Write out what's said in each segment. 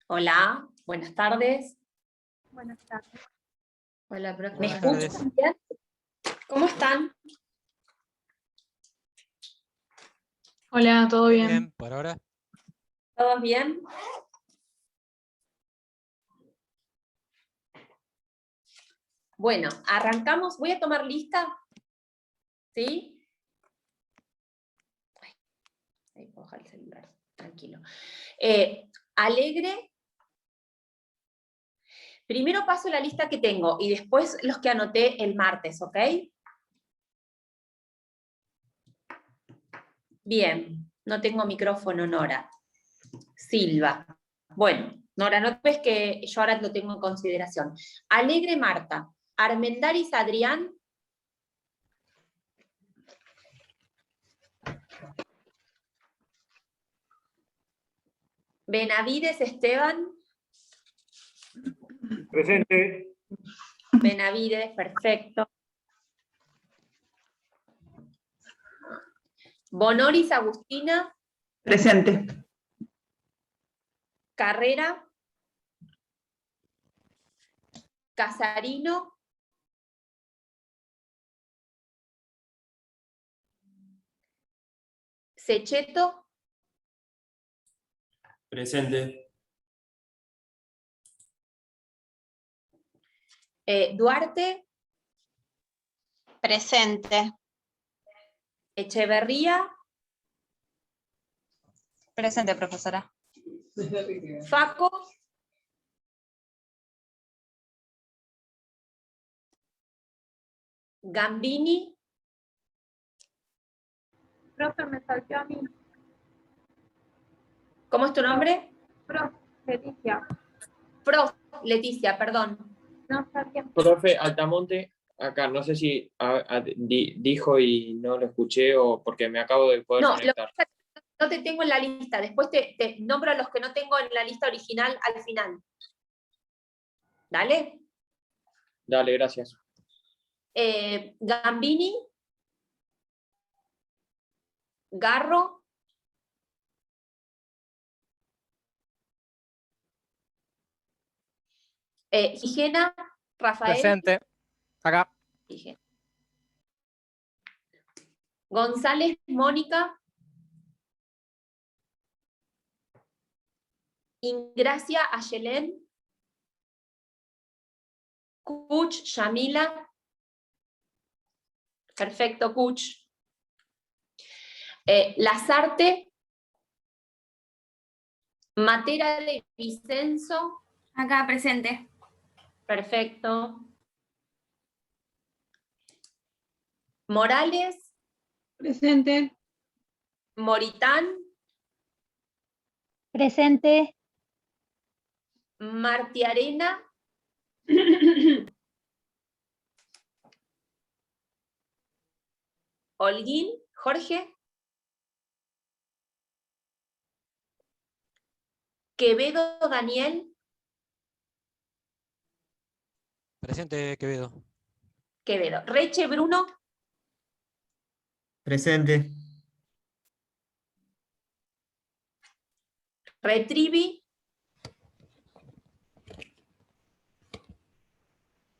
Hola, buenas tardes. Buenas tardes. Hola, profe. ¿Me Buenas escuchan tardes. bien? ¿Cómo están? Hola, ¿todo bien? Bien, por ahora. ¿Todos bien? Bueno, arrancamos. Voy a tomar lista. ¿Sí? Ay, ahí puedo bajar el celular. Tranquilo. Alegre. Primero paso la lista que tengo y después los que anoté el martes, ¿ok? Bien, no tengo micrófono, Nora. Silva. Bueno, Nora, no ves que yo ahora lo tengo en consideración. Alegre, Marta. Armendáriz, Adrián. Benavides, Esteban. Presente. Benavides, perfecto. Bonoris, Agustina. Presente. Carrera. Casarino. Secheto. Presente. Duarte. Presente. Echeverría. Presente, profesora. Faco. Gambini. Profe, me saltó a mí. ¿Cómo es tu nombre? Profe, Leticia. Leticia, perdón. No está bien. Profe Altamonte, acá, no sé si dijo y no lo escuché o porque me acabo de poder No, conectar. no te tengo en la lista. Después te nombro a los que no tengo en la lista original al final. ¿Dale? Dale, gracias. Gambini. Garro. Gigena. Rafael. Presente. Acá. Gigena. González, Mónica. Ingracia, Ayelén. Kuch, Yamila. Perfecto, Kuch. Lazarte. Matera de Vicenzo. Acá, presente. Perfecto. Morales. Presente. Moritán. Presente. Martiarena. Holguín. Jorge. Quevedo, Daniel. Presente, Quevedo. Quevedo. Reche, Bruno. Presente. Retrivi.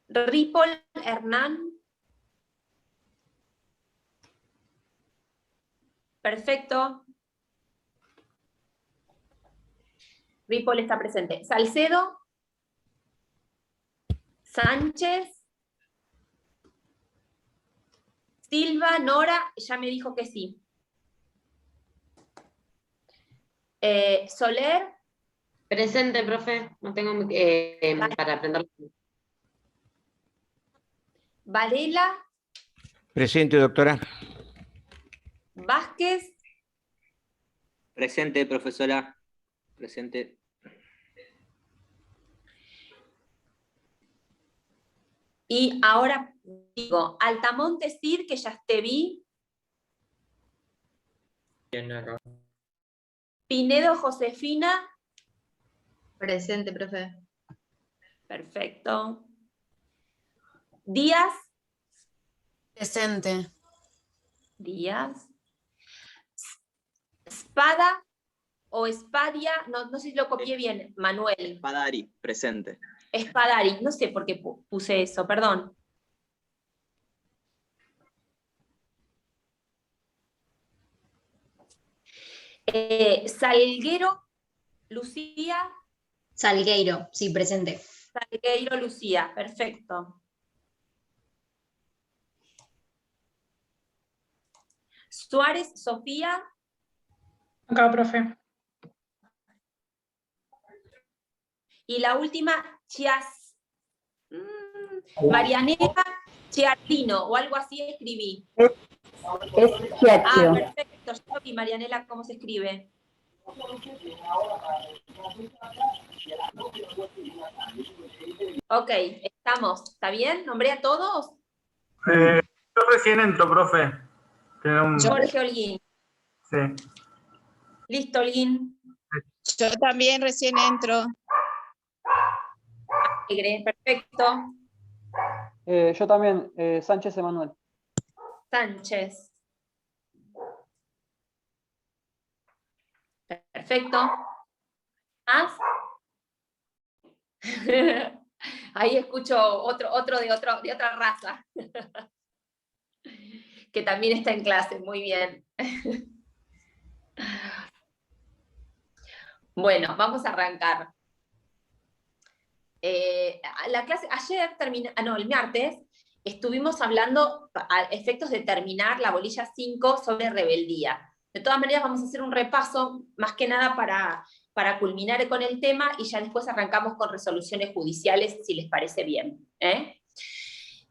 Ripoll, Hernán. Perfecto. Ripoll está presente. Salcedo. Sánchez. Silva, Nora, ya me dijo que sí. Soler. Presente, profe. No tengo para aprender. Varela. Presente, doctora. Vázquez. Presente, profesora. Presente. Y ahora digo, Altamonte Cid, que ya te vi. Bien, acá. Pinedo Josefina. Presente, profe. Perfecto. Díaz. Presente. Díaz. Espada. o Espadia, no sé si lo copié bien, Manuel. Padari, presente. Espadari, no sé por qué puse eso, perdón. Salguero, Lucía. Salgueiro, sí, presente. Salgueiro, Lucía, perfecto. Suárez, Sofía. Acá, profe. Y la última, Marianela Chiartino, o algo así escribí. Es Chiachio. Perfecto, yo vi Marianela cómo se escribe. Ok, estamos, ¿está bien? ¿Nombré a todos? Yo recién entro, profe. Jorge Holguín. Sí. Listo, Holguín. Yo también recién entro. Alegre, perfecto. Yo también, Sánchez Emanuel. Sánchez. Perfecto. ¿Más? Ahí escucho otro de otra raza. Que también está en clase, muy bien. Bueno, vamos a arrancar. La clase, ayer el martes, estuvimos hablando a efectos de terminar la bolilla 5 sobre rebeldía. De todas maneras, vamos a hacer un repaso, más que nada para culminar con el tema, y ya después arrancamos con resoluciones judiciales, si les parece bien.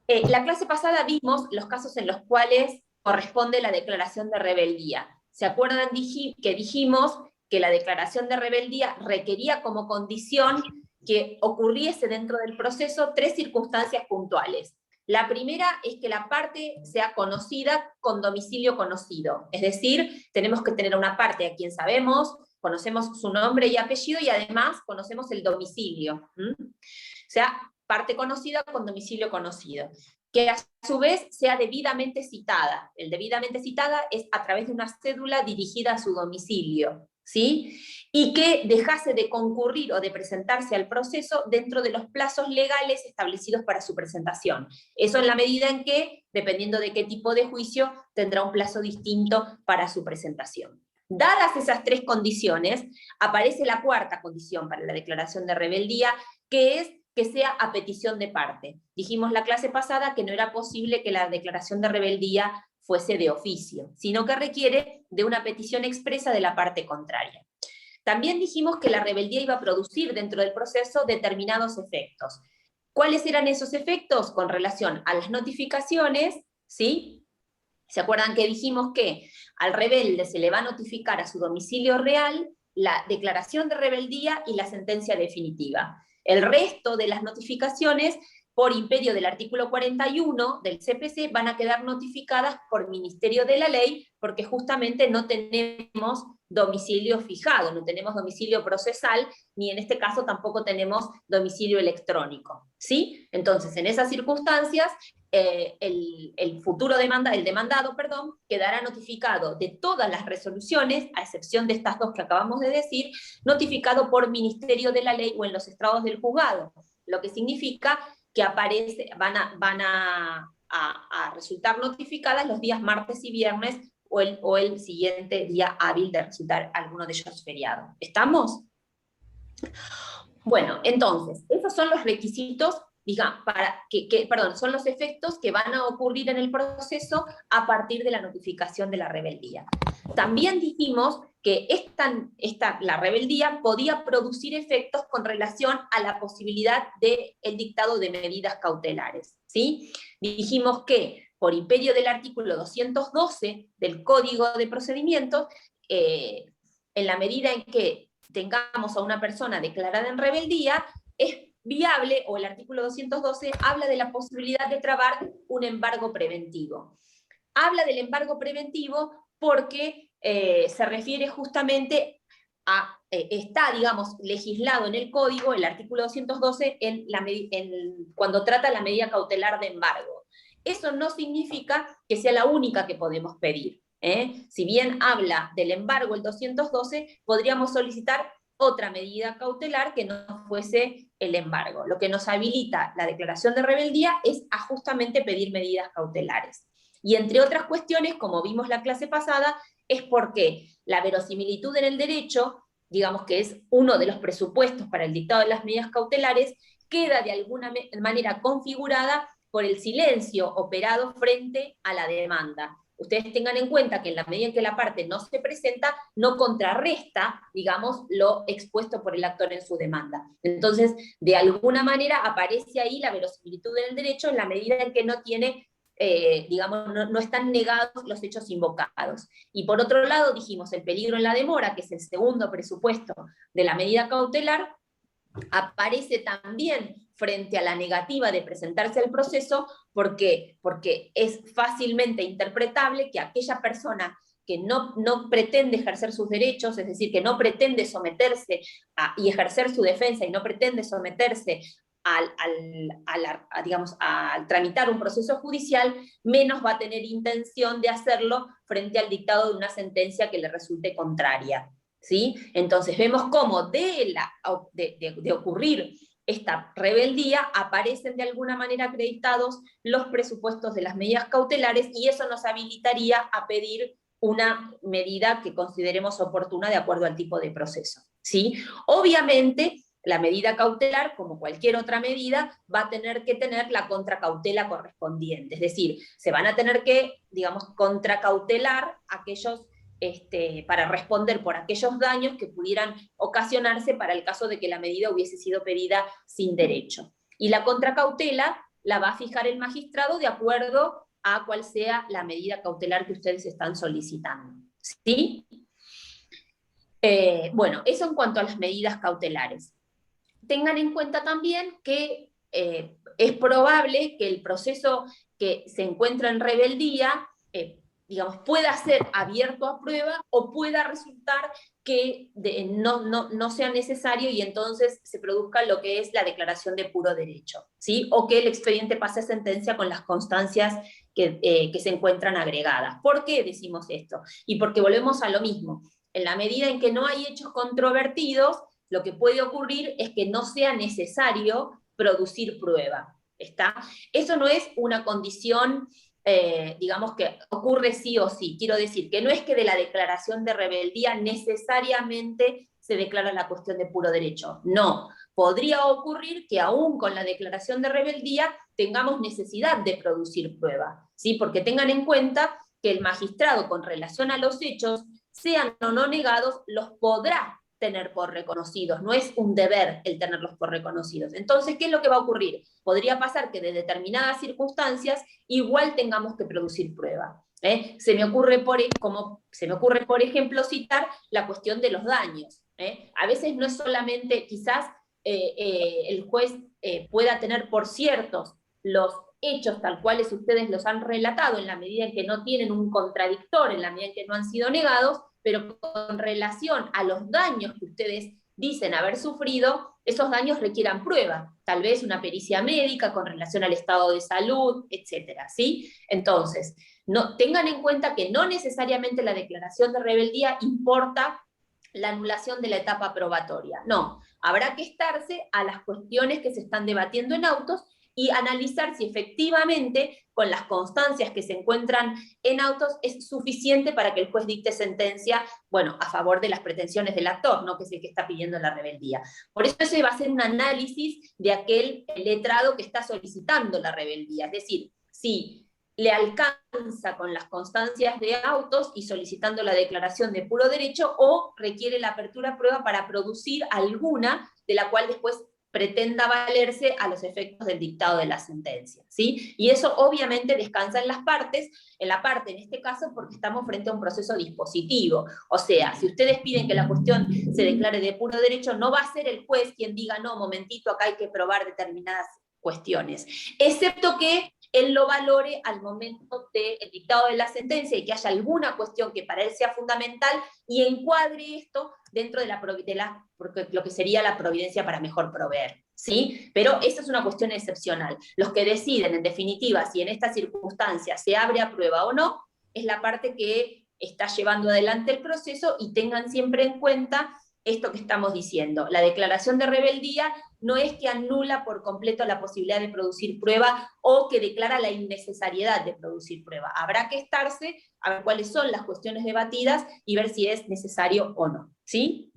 La clase pasada vimos los casos en los cuales corresponde la declaración de rebeldía. ¿Se acuerdan que dijimos que la declaración de rebeldía requería como condición que ocurriese dentro del proceso 3 circunstancias puntuales? La primera es que la parte sea conocida con domicilio conocido, es decir, tenemos que tener una parte a quien sabemos, conocemos su nombre y apellido y además conocemos el domicilio. O sea, parte conocida con domicilio conocido. Que a su vez sea debidamente citada. El debidamente citada es a través de una cédula dirigida a su domicilio, ¿sí? Y que dejase de concurrir o de presentarse al proceso dentro de los plazos legales establecidos para su presentación. Eso en la medida en que, dependiendo de qué tipo de juicio, tendrá un plazo distinto para su presentación. Dadas esas 3 condiciones, aparece la 4ª condición para la declaración de rebeldía, que es que sea a petición de parte. Dijimos la clase pasada que no era posible que la declaración de rebeldía fuese de oficio, sino que requiere de una petición expresa de la parte contraria. También dijimos que la rebeldía iba a producir dentro del proceso determinados efectos. ¿Cuáles eran esos efectos? Con relación a las notificaciones, ¿sí? ¿Se acuerdan que dijimos que al rebelde se le va a notificar a su domicilio real la declaración de rebeldía y la sentencia definitiva? El resto de las notificaciones, por imperio del artículo 41 del CPC, van a quedar notificadas por Ministerio de la Ley, porque justamente no tenemos domicilio fijado, no tenemos domicilio procesal, ni en este caso tampoco tenemos domicilio electrónico, ¿sí? Entonces, en esas circunstancias, el demandado, quedará notificado de todas las resoluciones, a excepción de estas 2 que acabamos de decir, notificado por Ministerio de la Ley o en los estrados del juzgado, lo que significa que van a resultar notificadas los días martes y viernes o el siguiente día hábil de resultar alguno de ellos feriado. ¿Estamos? Bueno, entonces, esos son los requisitos, son los efectos que van a ocurrir en el proceso a partir de la notificación de la rebeldía. También dijimos que la rebeldía podía producir efectos con relación a la posibilidad del dictado de medidas cautelares, ¿sí? Dijimos que por imperio del artículo 212 del Código de Procedimientos, en la medida en que tengamos a una persona declarada en rebeldía, es viable, o el artículo 212 habla de la posibilidad de trabar un embargo preventivo. Habla del embargo preventivo porque se refiere justamente a, está, digamos, legislado en el Código, el artículo 212, cuando trata la medida cautelar de embargo. Eso no significa que sea la única que podemos pedir. Si bien habla del embargo el 212, podríamos solicitar otra medida cautelar que no fuese el embargo. Lo que nos habilita la declaración de rebeldía es a justamente pedir medidas cautelares. Y entre otras cuestiones, como vimos la clase pasada, es porque la verosimilitud en el derecho, digamos que es uno de los presupuestos para el dictado de las medidas cautelares, queda de alguna manera configurada por el silencio operado frente a la demanda. Ustedes tengan en cuenta que en la medida en que la parte no se presenta, no contrarresta, digamos, lo expuesto por el actor en su demanda. Entonces, de alguna manera aparece ahí la verosimilitud en el derecho en la medida en que no tiene, digamos, no están negados los hechos invocados. Y por otro lado, dijimos, el peligro en la demora, que es el segundo presupuesto de la medida cautelar, aparece también frente a la negativa de presentarse al proceso, porque es fácilmente interpretable que aquella persona que no pretende ejercer sus derechos, es decir, que no pretende someterse y ejercer su defensa y no pretende someterse digamos, al tramitar un proceso judicial, menos va a tener intención de hacerlo frente al dictado de una sentencia que le resulte contraria. ¿Sí? Entonces vemos cómo de ocurrir esta rebeldía aparecen de alguna manera acreditados los presupuestos de las medidas cautelares, y eso nos habilitaría a pedir una medida que consideremos oportuna de acuerdo al tipo de proceso. ¿Sí? Obviamente, la medida cautelar, como cualquier otra medida, va a tener que tener la contracautela correspondiente, es decir, se van a tener que, digamos, contracautelar aquellos para responder por aquellos daños que pudieran ocasionarse para el caso de que la medida hubiese sido pedida sin derecho. Y la contracautela la va a fijar el magistrado de acuerdo a cuál sea la medida cautelar que ustedes están solicitando. ¿Sí? Bueno, eso en cuanto a las medidas cautelares. Tengan en cuenta también que es probable que el proceso que se encuentra en rebeldía digamos, pueda ser abierto a prueba o pueda resultar que no sea necesario y entonces se produzca lo que es la declaración de puro derecho, ¿sí? O que el expediente pase a sentencia con las constancias que se encuentran agregadas. ¿Por qué decimos esto? Y porque volvemos a lo mismo. En la medida en que no hay hechos controvertidos, lo que puede ocurrir es que no sea necesario producir prueba. ¿Está? Eso no es una condición digamos que ocurre sí o sí. Quiero decir que no es que de la declaración de rebeldía necesariamente se declara la cuestión de puro derecho. No, podría ocurrir que aún con la declaración de rebeldía tengamos necesidad de producir prueba, ¿sí? Porque tengan en cuenta que el magistrado con relación a los hechos, sean o no negados, los podrá tener por reconocidos, no es un deber el tenerlos por reconocidos. Entonces, ¿qué es lo que va a ocurrir? Podría pasar que de determinadas circunstancias igual tengamos que producir prueba. Se me ocurre, por ejemplo, citar la cuestión de los daños. A veces no es solamente, quizás el juez pueda tener por ciertos los hechos tal cuales ustedes los han relatado, en la medida en que no tienen un contradictor, en la medida en que no han sido negados, pero con relación a los daños que ustedes dicen haber sufrido, esos daños requieran prueba, tal vez una pericia médica con relación al estado de salud, etcétera, ¿sí? Entonces, tengan en cuenta que no necesariamente la declaración de rebeldía importa la anulación de la etapa probatoria, no, habrá que estarse a las cuestiones que se están debatiendo en autos y analizar si efectivamente con las constancias que se encuentran en autos es suficiente para que el juez dicte sentencia, bueno, a favor de las pretensiones del actor, no que es el que está pidiendo la rebeldía. Por eso ese va a ser un análisis de aquel letrado que está solicitando la rebeldía, es decir, si le alcanza con las constancias de autos y solicitando la declaración de puro derecho, o requiere la apertura a prueba para producir alguna de la cual después pretenda valerse a los efectos del dictado de la sentencia, ¿sí? Y eso obviamente descansa en la parte, en este caso, porque estamos frente a un proceso dispositivo. O sea, si ustedes piden que la cuestión se declare de puro derecho, no va a ser el juez quien diga, no, momentito, acá hay que probar determinadas cuestiones, excepto que él lo valore al momento del dictado de la sentencia y que haya alguna cuestión que para él sea fundamental y encuadre esto dentro de lo que sería la providencia para mejor proveer, ¿sí? Pero esa es una cuestión excepcional. Los que deciden, en definitiva, si en esta circunstancia se abre a prueba o no, es la parte que está llevando adelante el proceso, y tengan siempre en cuenta esto que estamos diciendo. La declaración de rebeldía no es que anula por completo la posibilidad de producir prueba o que declara la innecesariedad de producir prueba. Habrá que estarse a ver cuáles son las cuestiones debatidas y ver si es necesario o no, ¿sí?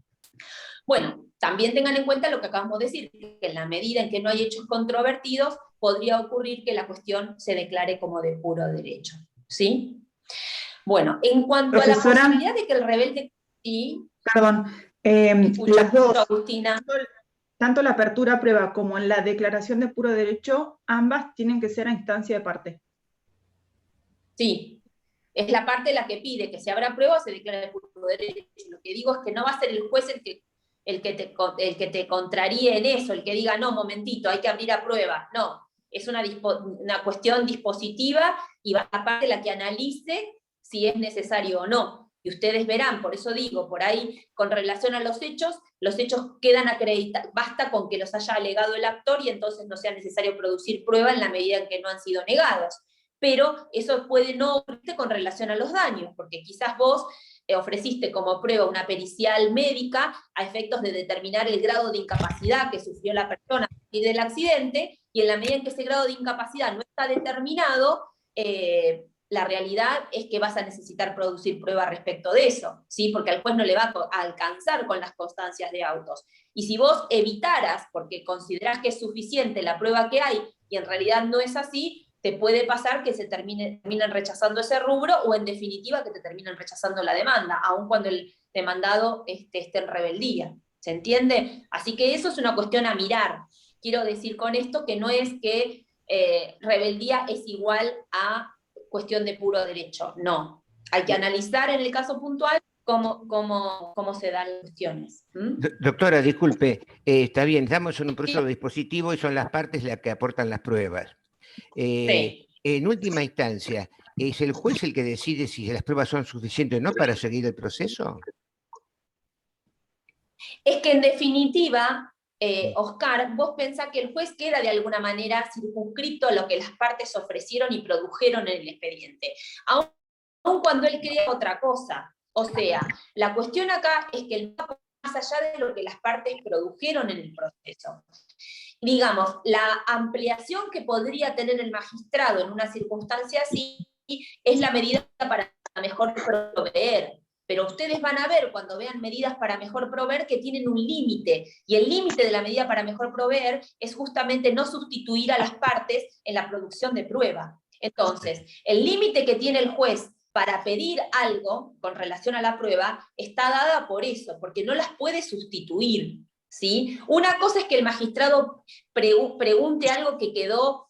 Bueno, también tengan en cuenta lo que acabamos de decir, que en la medida en que no hay hechos controvertidos, podría ocurrir que la cuestión se declare como de puro derecho, ¿sí? Bueno, en cuanto a la posibilidad de que el rebelde... ¿sí? Perdón, Escucho, las dos, Agustina. tanto la apertura a prueba como en la declaración de puro derecho, ambas tienen que ser a instancia de parte. Sí, es la parte la que pide que se abra prueba o se declare de puro derecho. Lo que digo es que no va a ser el juez el que te contraríe en eso, el que diga, no, momentito, hay que abrir a prueba. No, es una cuestión dispositiva y va a parte la que analice si es necesario o no. Y ustedes verán, por eso digo, por ahí, con relación a los hechos quedan acreditados, basta con que los haya alegado el actor y entonces no sea necesario producir prueba en la medida en que no han sido negados. Pero eso puede no ocurrir con relación a los daños, porque quizás vos ofreciste como prueba una pericial médica a efectos de determinar el grado de incapacidad que sufrió la persona a partir del accidente, y en la medida en que ese grado de incapacidad no está determinado, la realidad es que vas a necesitar producir prueba respecto de eso, ¿sí? Porque al juez no le va a alcanzar con las constancias de autos. Y si vos evitaras, porque considerás que es suficiente la prueba que hay, y en realidad no es así, te puede pasar que se terminen rechazando ese rubro, o en definitiva que te terminen rechazando la demanda, aun cuando el demandado esté en rebeldía. ¿Se entiende? Así que eso es una cuestión a mirar. Quiero decir con esto que no es que rebeldía es igual a cuestión de puro derecho, no. Hay que analizar en el caso puntual cómo se dan las cuestiones. Doctora, disculpe, está bien, estamos en un proceso dispositivo y son las partes las que aportan las pruebas. Sí. En última instancia, ¿es el juez el que decide si las pruebas son suficientes o no para seguir el proceso? Es que en definitiva, Oscar, vos pensás que el juez queda de alguna manera circunscrito a lo que las partes ofrecieron y produjeron en el expediente, aun cuando él crea otra cosa. O sea, la cuestión acá es que él va más allá de lo que las partes produjeron en el proceso. Digamos, la ampliación que podría tener el magistrado en una circunstancia así es la medida para mejor proveer. Pero ustedes van a ver, cuando vean medidas para mejor proveer, que tienen un límite, y el límite de la medida para mejor proveer es justamente no sustituir a las partes en la producción de prueba. Entonces, el límite que tiene el juez para pedir algo con relación a la prueba está dada por eso, porque no las puede sustituir, ¿sí? Una cosa es que el magistrado pregunte algo que quedó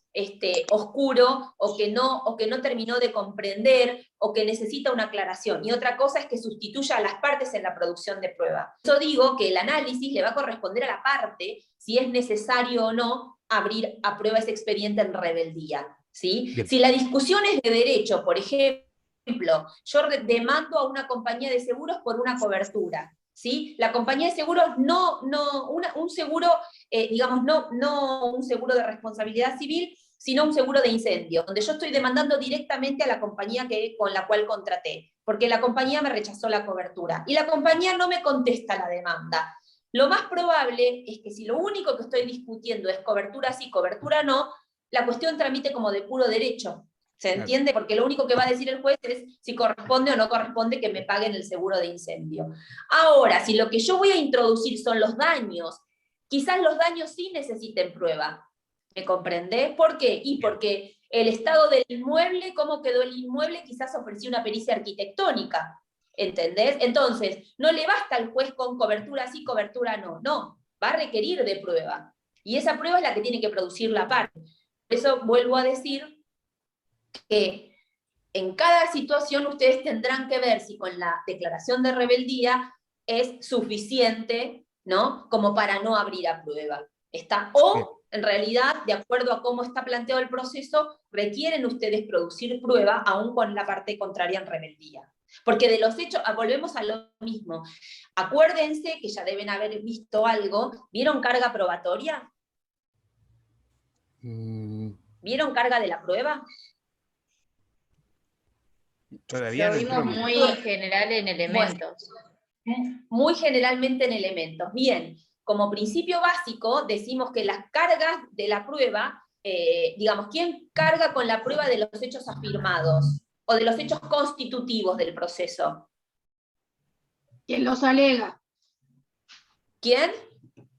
oscuro, o que no terminó de comprender, o que necesita una aclaración. Y otra cosa es que sustituya a las partes en la producción de prueba. Yo digo que el análisis le va a corresponder a la parte si es necesario o no abrir a prueba ese expediente en rebeldía, ¿sí? Si la discusión es de derecho, por ejemplo, yo demando a una compañía de seguros por una cobertura, ¿sí? La compañía de seguros un seguro, digamos, no un seguro de responsabilidad civil, sino un seguro de incendio, donde yo estoy demandando directamente a la compañía con la cual contraté, porque la compañía me rechazó la cobertura, y la compañía no me contesta la demanda. Lo más probable es que si lo único que estoy discutiendo es cobertura sí, cobertura no, la cuestión tramite como de puro derecho. ¿Se entiende? Porque lo único que va a decir el juez es si corresponde o no corresponde que me paguen el seguro de incendio. Ahora, si lo que yo voy a introducir son los daños, quizás los daños sí necesiten prueba. ¿Me comprendés? ¿Por qué? Y porque el estado del inmueble, cómo quedó el inmueble, quizás ofreció una pericia arquitectónica. ¿Entendés? Entonces, no le basta al juez con cobertura sí, cobertura no. No, va a requerir de prueba. Y esa prueba es la que tiene que producir la parte. Por eso vuelvo a decir que en cada situación ustedes tendrán que ver si con la declaración de rebeldía es suficiente, ¿no? Como para no abrir a prueba. O, en realidad, de acuerdo a cómo está planteado el proceso, requieren ustedes producir prueba aún con la parte contraria en rebeldía. Porque de los hechos, volvemos a lo mismo. Acuérdense que ya deben haber visto algo. ¿Vieron carga probatoria? ¿Vieron carga de la prueba? Todavía Lo no vimos entró. muy general en elementos. Muy generalmente en elementos. Bien, como principio básico decimos que las cargas de la prueba, digamos, ¿quién carga con la prueba de los hechos afirmados o de los hechos constitutivos del proceso? ¿Quién los alega? ¿Quién?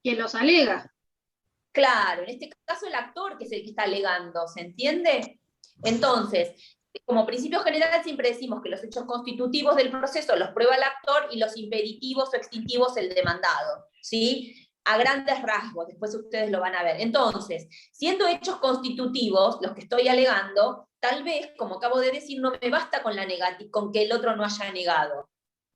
¿Quién los alega? Claro, en este caso el actor, que es el que está alegando, ¿se entiende? Entonces, como principio general siempre decimos que los hechos constitutivos del proceso los prueba el actor y los impeditivos o extintivos el demandado, ¿sí? A grandes rasgos, después ustedes lo van a ver. Entonces, siendo hechos constitutivos los que estoy alegando, tal vez, como acabo de decir, no me basta con con que el otro no haya negado,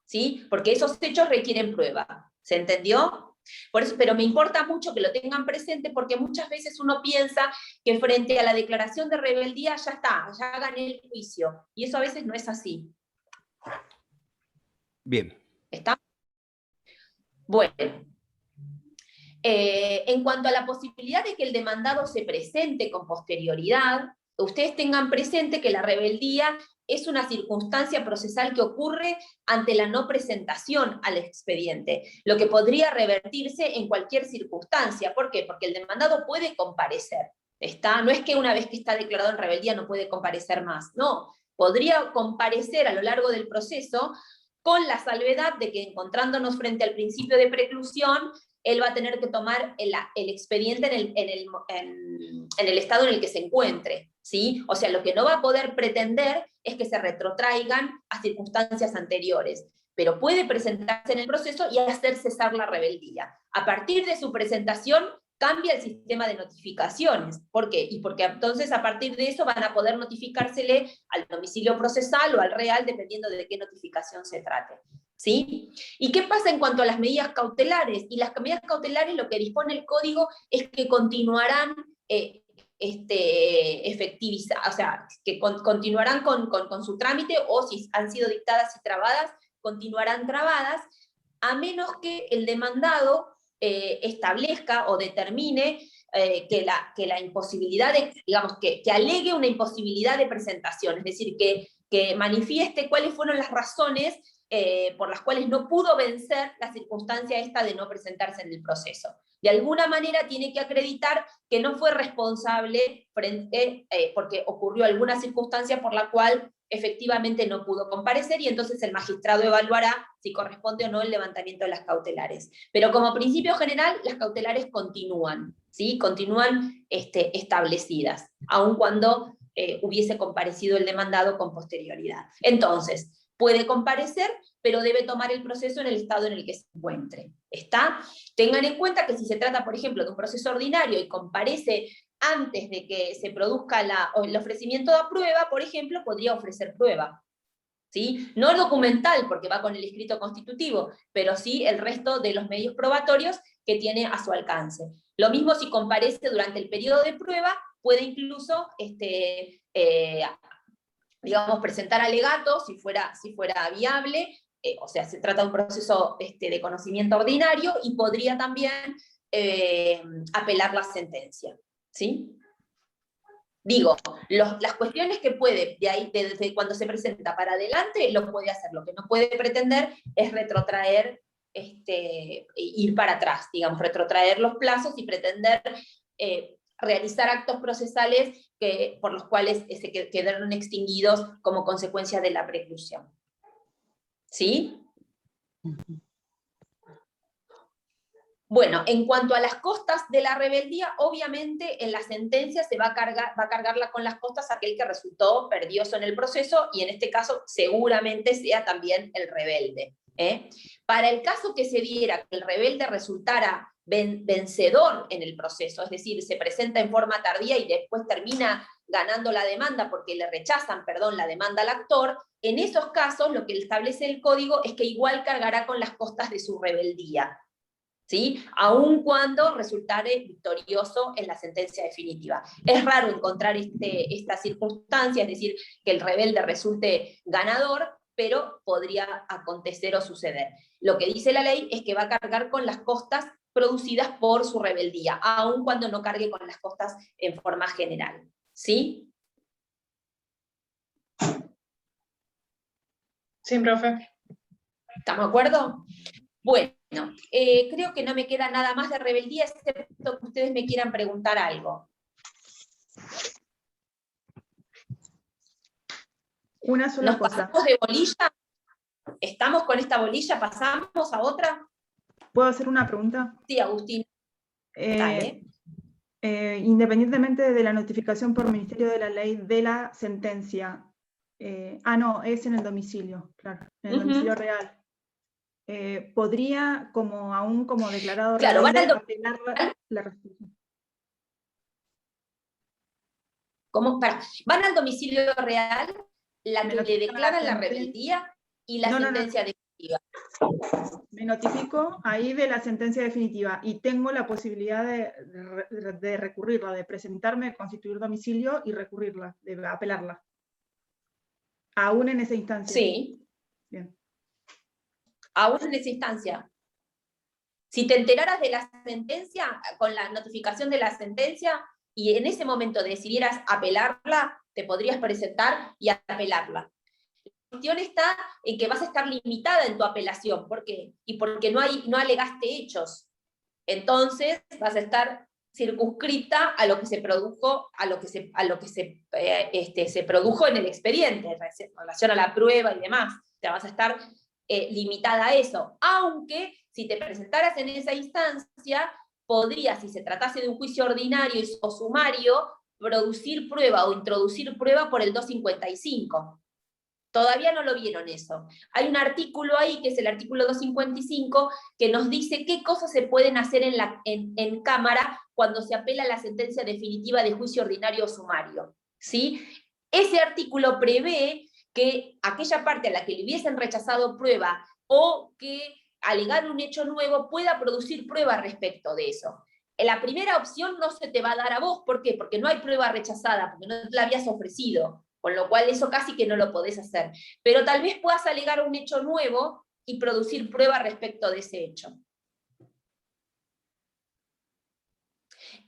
¿sí? Porque esos hechos requieren prueba, ¿se entendió? Por eso, pero me importa mucho que lo tengan presente porque muchas veces uno piensa que frente a la declaración de rebeldía ya está, ya gané el juicio, y eso a veces no es así. Bien. ¿Está? Bueno. En cuanto a la posibilidad de que el demandado se presente con posterioridad, ustedes tengan presente que la rebeldía es una circunstancia procesal que ocurre ante la no presentación al expediente, lo que podría revertirse en cualquier circunstancia. ¿Por qué? Porque el demandado puede comparecer. No es que una vez que está declarado en rebeldía no puede comparecer más, no. Podría comparecer a lo largo del proceso con la salvedad de que encontrándonos frente al principio de preclusión, él va a tener que tomar el expediente en el estado en el que se encuentre, ¿sí? O sea, lo que no va a poder pretender es que se retrotraigan a circunstancias anteriores, pero puede presentarse en el proceso y hacer cesar la rebeldía. A partir de su presentación, cambia el sistema de notificaciones. ¿Por qué? Y porque entonces a partir de eso van a poder notificársele al domicilio procesal o al real, dependiendo de qué notificación se trate. ¿Sí? ¿Y qué pasa en cuanto a las medidas cautelares? Y las medidas cautelares, lo que dispone el código es que continuarán efectivizadas, o sea, que continuarán con su trámite, o si han sido dictadas y trabadas, continuarán trabadas, a menos que el demandado establezca o determine que la imposibilidad digamos, que alegue una imposibilidad de presentación, es decir, que manifieste cuáles fueron las razones por las cuales no pudo vencer la circunstancia esta de no presentarse en el proceso. De alguna manera tiene que acreditar que no fue responsable porque ocurrió alguna circunstancia por la cual efectivamente no pudo comparecer, y entonces el magistrado evaluará si corresponde o no el levantamiento de las cautelares. Pero como principio general, las cautelares continúan, ¿sí? Continúan establecidas, aun cuando hubiese comparecido el demandado con posterioridad. Entonces, puede comparecer, pero debe tomar el proceso en el estado en el que se encuentre. ¿Está? Tengan en cuenta que si se trata, por ejemplo, de un proceso ordinario y comparece antes de que se produzca el ofrecimiento de prueba, por ejemplo, podría ofrecer prueba. ¿Sí? No documental, porque va con el escrito constitutivo, pero sí el resto de los medios probatorios que tiene a su alcance. Lo mismo si comparece durante el periodo de prueba, puede incluso digamos, presentar alegatos si fuera viable, o sea, se trata de un proceso de conocimiento ordinario, y podría también apelar la sentencia, ¿sí? Digo, las cuestiones que puede, de ahí, desde cuando se presenta para adelante, lo puede hacer. Lo que no puede pretender es retrotraer, ir para atrás, digamos, retrotraer los plazos y pretender realizar actos procesales por los cuales quedaron extinguidos como consecuencia de la preclusión. ¿Sí? Bueno, en cuanto a las costas de la rebeldía, obviamente en la sentencia va a cargarla con las costas aquel que resultó perdioso en el proceso, y en este caso seguramente sea también el rebelde. Para el caso que se diera que el rebelde resultara vencedor en el proceso, es decir, se presenta en forma tardía y después termina ganando la demanda porque le rechazan, la demanda al actor, en esos casos lo que establece el código es que igual cargará con las costas de su rebeldía, ¿sí? Aun cuando resultare victorioso en la sentencia definitiva. Es raro encontrar esta circunstancia, es decir, que el rebelde resulte ganador, pero podría acontecer o suceder. Lo que dice la ley es que va a cargar con las costas producidas por su rebeldía, aun cuando no cargue con las costas en forma general. ¿Sí? Sí, profe. ¿Estamos de acuerdo? Bueno, creo que no me queda nada más de rebeldía, excepto que ustedes me quieran preguntar algo. Una sola ¿Nos cosa. pasamos de bolilla? ¿Estamos con esta bolilla? ¿Pasamos a otra? ¿Puedo hacer una pregunta? Sí, Agustín. Dale. Independientemente de la notificación por Ministerio de la Ley de la sentencia, no, es en el domicilio, claro, en el domicilio real. ¿Podría, aún como declarado Claro, van rebelde, al apelar la resolución? Van al domicilio real, la Me que le notifican declaran la sentencia. rebeldía y la No. sentencia definitiva. Me notifico ahí de la sentencia definitiva y tengo la posibilidad de recurrirla, de presentarme, constituir domicilio y recurrirla, de apelarla. Aún en esa instancia. Sí. Bien. Aún en esa instancia. Si te enteraras de la sentencia, con la notificación de la sentencia, y en ese momento decidieras apelarla, te podrías presentar y apelarla. La cuestión está en que vas a estar limitada en tu apelación. ¿Por qué? Y porque no alegaste hechos. Entonces vas a estar circunscrita a lo que se produjo, se produjo en el expediente, en relación a la prueba y demás. Te vas a estar limitada a eso. Aunque si te presentaras en esa instancia, podrías, si se tratase de un juicio ordinario o sumario, producir prueba o introducir prueba por el 255. Todavía no lo vieron eso. Hay un artículo ahí, que es el artículo 255, que nos dice qué cosas se pueden hacer en Cámara cuando se apela a la sentencia definitiva de juicio ordinario o sumario. ¿Sí? Ese artículo prevé que aquella parte a la que le hubiesen rechazado prueba o que alegar un hecho nuevo pueda producir prueba respecto de eso. La primera opción no se te va a dar a vos. ¿Por qué? Porque no hay prueba rechazada, porque no te la habías ofrecido. Con lo cual eso casi que no lo podés hacer. Pero tal vez puedas alegar un hecho nuevo y producir prueba respecto de ese hecho.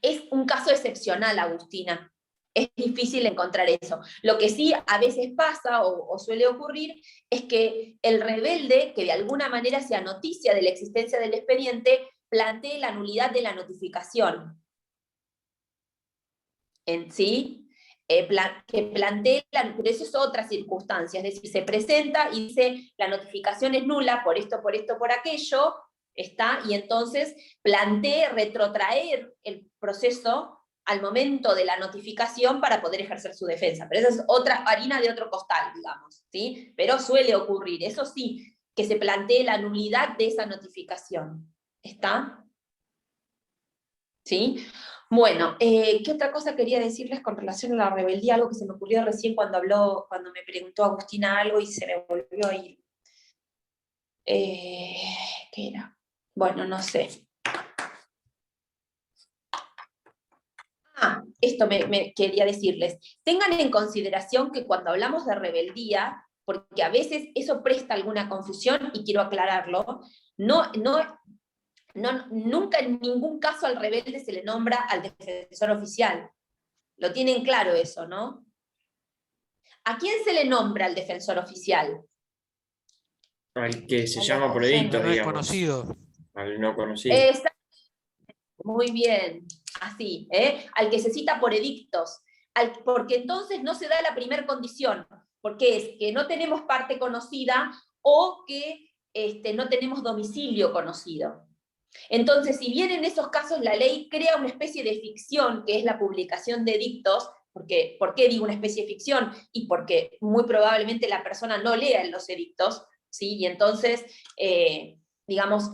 Es un caso excepcional, Agustina. Es difícil encontrar eso. Lo que sí a veces pasa o suele ocurrir es que el rebelde, que de alguna manera sea noticia de la existencia del expediente, plantee la nulidad de la notificación. ¿Sí? Que plantee, pero eso es otra circunstancia, es decir, se presenta y dice la notificación es nula por esto, por aquello, está, y entonces plantee retrotraer el proceso al momento de la notificación para poder ejercer su defensa. Pero esa es otra harina de otro costal, digamos, ¿sí? Pero suele ocurrir, eso sí, que se plantee la nulidad de esa notificación. ¿Está? ¿Sí? Bueno, ¿qué otra cosa quería decirles con relación a la rebeldía? Algo que se me ocurrió recién cuando me preguntó Agustina algo y se me volvió a ir. ¿Qué era? Bueno, no sé. Esto me quería decirles. Tengan en consideración que cuando hablamos de rebeldía, porque a veces eso presta alguna confusión, y quiero aclararlo, nunca en ningún caso al rebelde se le nombra al defensor oficial. Lo tienen claro eso, ¿no? ¿A quién se le nombra al defensor oficial? Al que se llama por edicto, No es digamos. conocido. Al no conocido. Muy bien, así, al que se cita por edictos, porque entonces no se da la primera condición, porque es que no tenemos parte conocida o que no tenemos domicilio conocido. Entonces, si bien en esos casos la ley crea una especie de ficción, que es la publicación de edictos, porque, ¿por qué digo una especie de ficción? Y porque muy probablemente la persona no lea los edictos, ¿sí? Y entonces, digamos,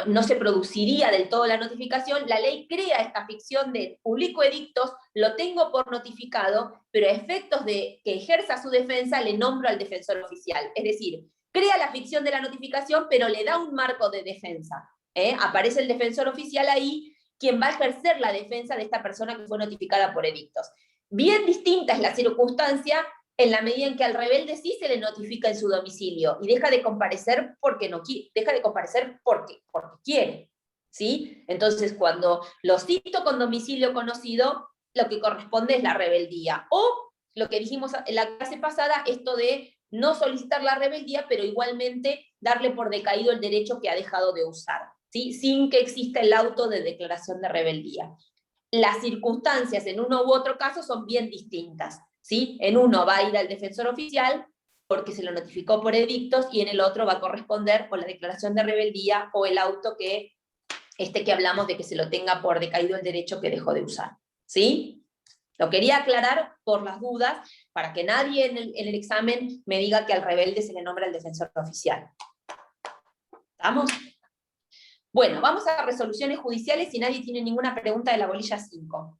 no se produciría del todo la notificación. La ley crea esta ficción de publico edictos, lo tengo por notificado, pero a efectos de que ejerza su defensa le nombro al defensor oficial. Es decir, crea la ficción de la notificación, pero le da un marco de defensa. Aparece el defensor oficial ahí, quien va a ejercer la defensa de esta persona que fue notificada por edictos. Bien distinta es la circunstancia en la medida en que al rebelde sí se le notifica en su domicilio y deja de comparecer porque no quiere, deja de comparecer porque quiere, ¿sí? Entonces, cuando lo cito con domicilio conocido, lo que corresponde es la rebeldía. O lo que dijimos en la clase pasada, esto de no solicitar la rebeldía, pero igualmente darle por decaído el derecho que ha dejado de usar, ¿sí? Sin que exista el auto de declaración de rebeldía. Las circunstancias en uno u otro caso son bien distintas, ¿sí? En uno va a ir al defensor oficial porque se lo notificó por edictos, y en el otro va a corresponder o la declaración de rebeldía o el auto que hablamos de que se lo tenga por decaído el derecho que dejó de usar, ¿sí? Lo quería aclarar por las dudas, para que nadie en el examen me diga que al rebelde se le nombra el defensor oficial. ¿Estamos? Bueno, vamos a resoluciones judiciales si nadie tiene ninguna pregunta de la bolilla 5.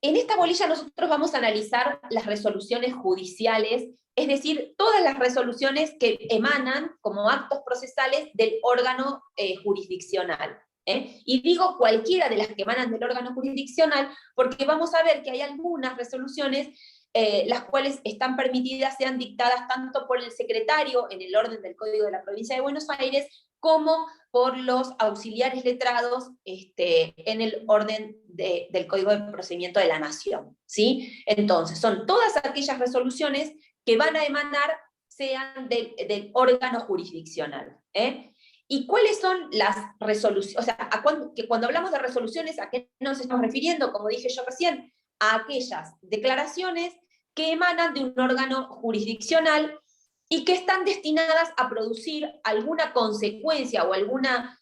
En esta bolilla nosotros vamos a analizar las resoluciones judiciales, es decir, todas las resoluciones que emanan como actos procesales del órgano jurisdiccional. Y digo cualquiera de las que emanan del órgano jurisdiccional, porque vamos a ver que hay algunas resoluciones las cuales están permitidas, sean dictadas tanto por el secretario en el orden del Código de la Provincia de Buenos Aires, como por los auxiliares letrados en el orden del Código de Procedimiento de la Nación, ¿sí? Entonces, son todas aquellas resoluciones que van a emanar, sean del órgano jurisdiccional. ¿Y cuáles son las resoluciones? O sea, cuando hablamos de resoluciones, ¿a qué nos estamos refiriendo? Como dije yo recién, a aquellas declaraciones que emanan de un órgano jurisdiccional y que están destinadas a producir alguna consecuencia o alguna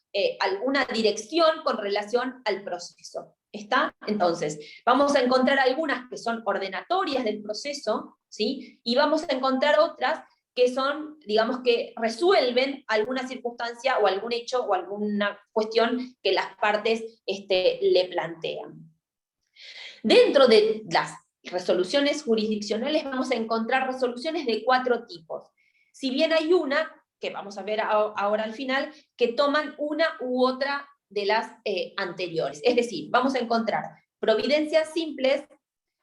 dirección con relación al proceso. ¿Está? Entonces, vamos a encontrar algunas que son ordenatorias del proceso, ¿sí? Y vamos a encontrar otras que son, digamos, que resuelven alguna circunstancia o algún hecho o alguna cuestión que las partes le plantean. Dentro de las resoluciones jurisdiccionales vamos a encontrar resoluciones de 4 tipos. Si bien hay una, que vamos a ver ahora al final, que toman una u otra de las anteriores. Es decir, vamos a encontrar providencias simples,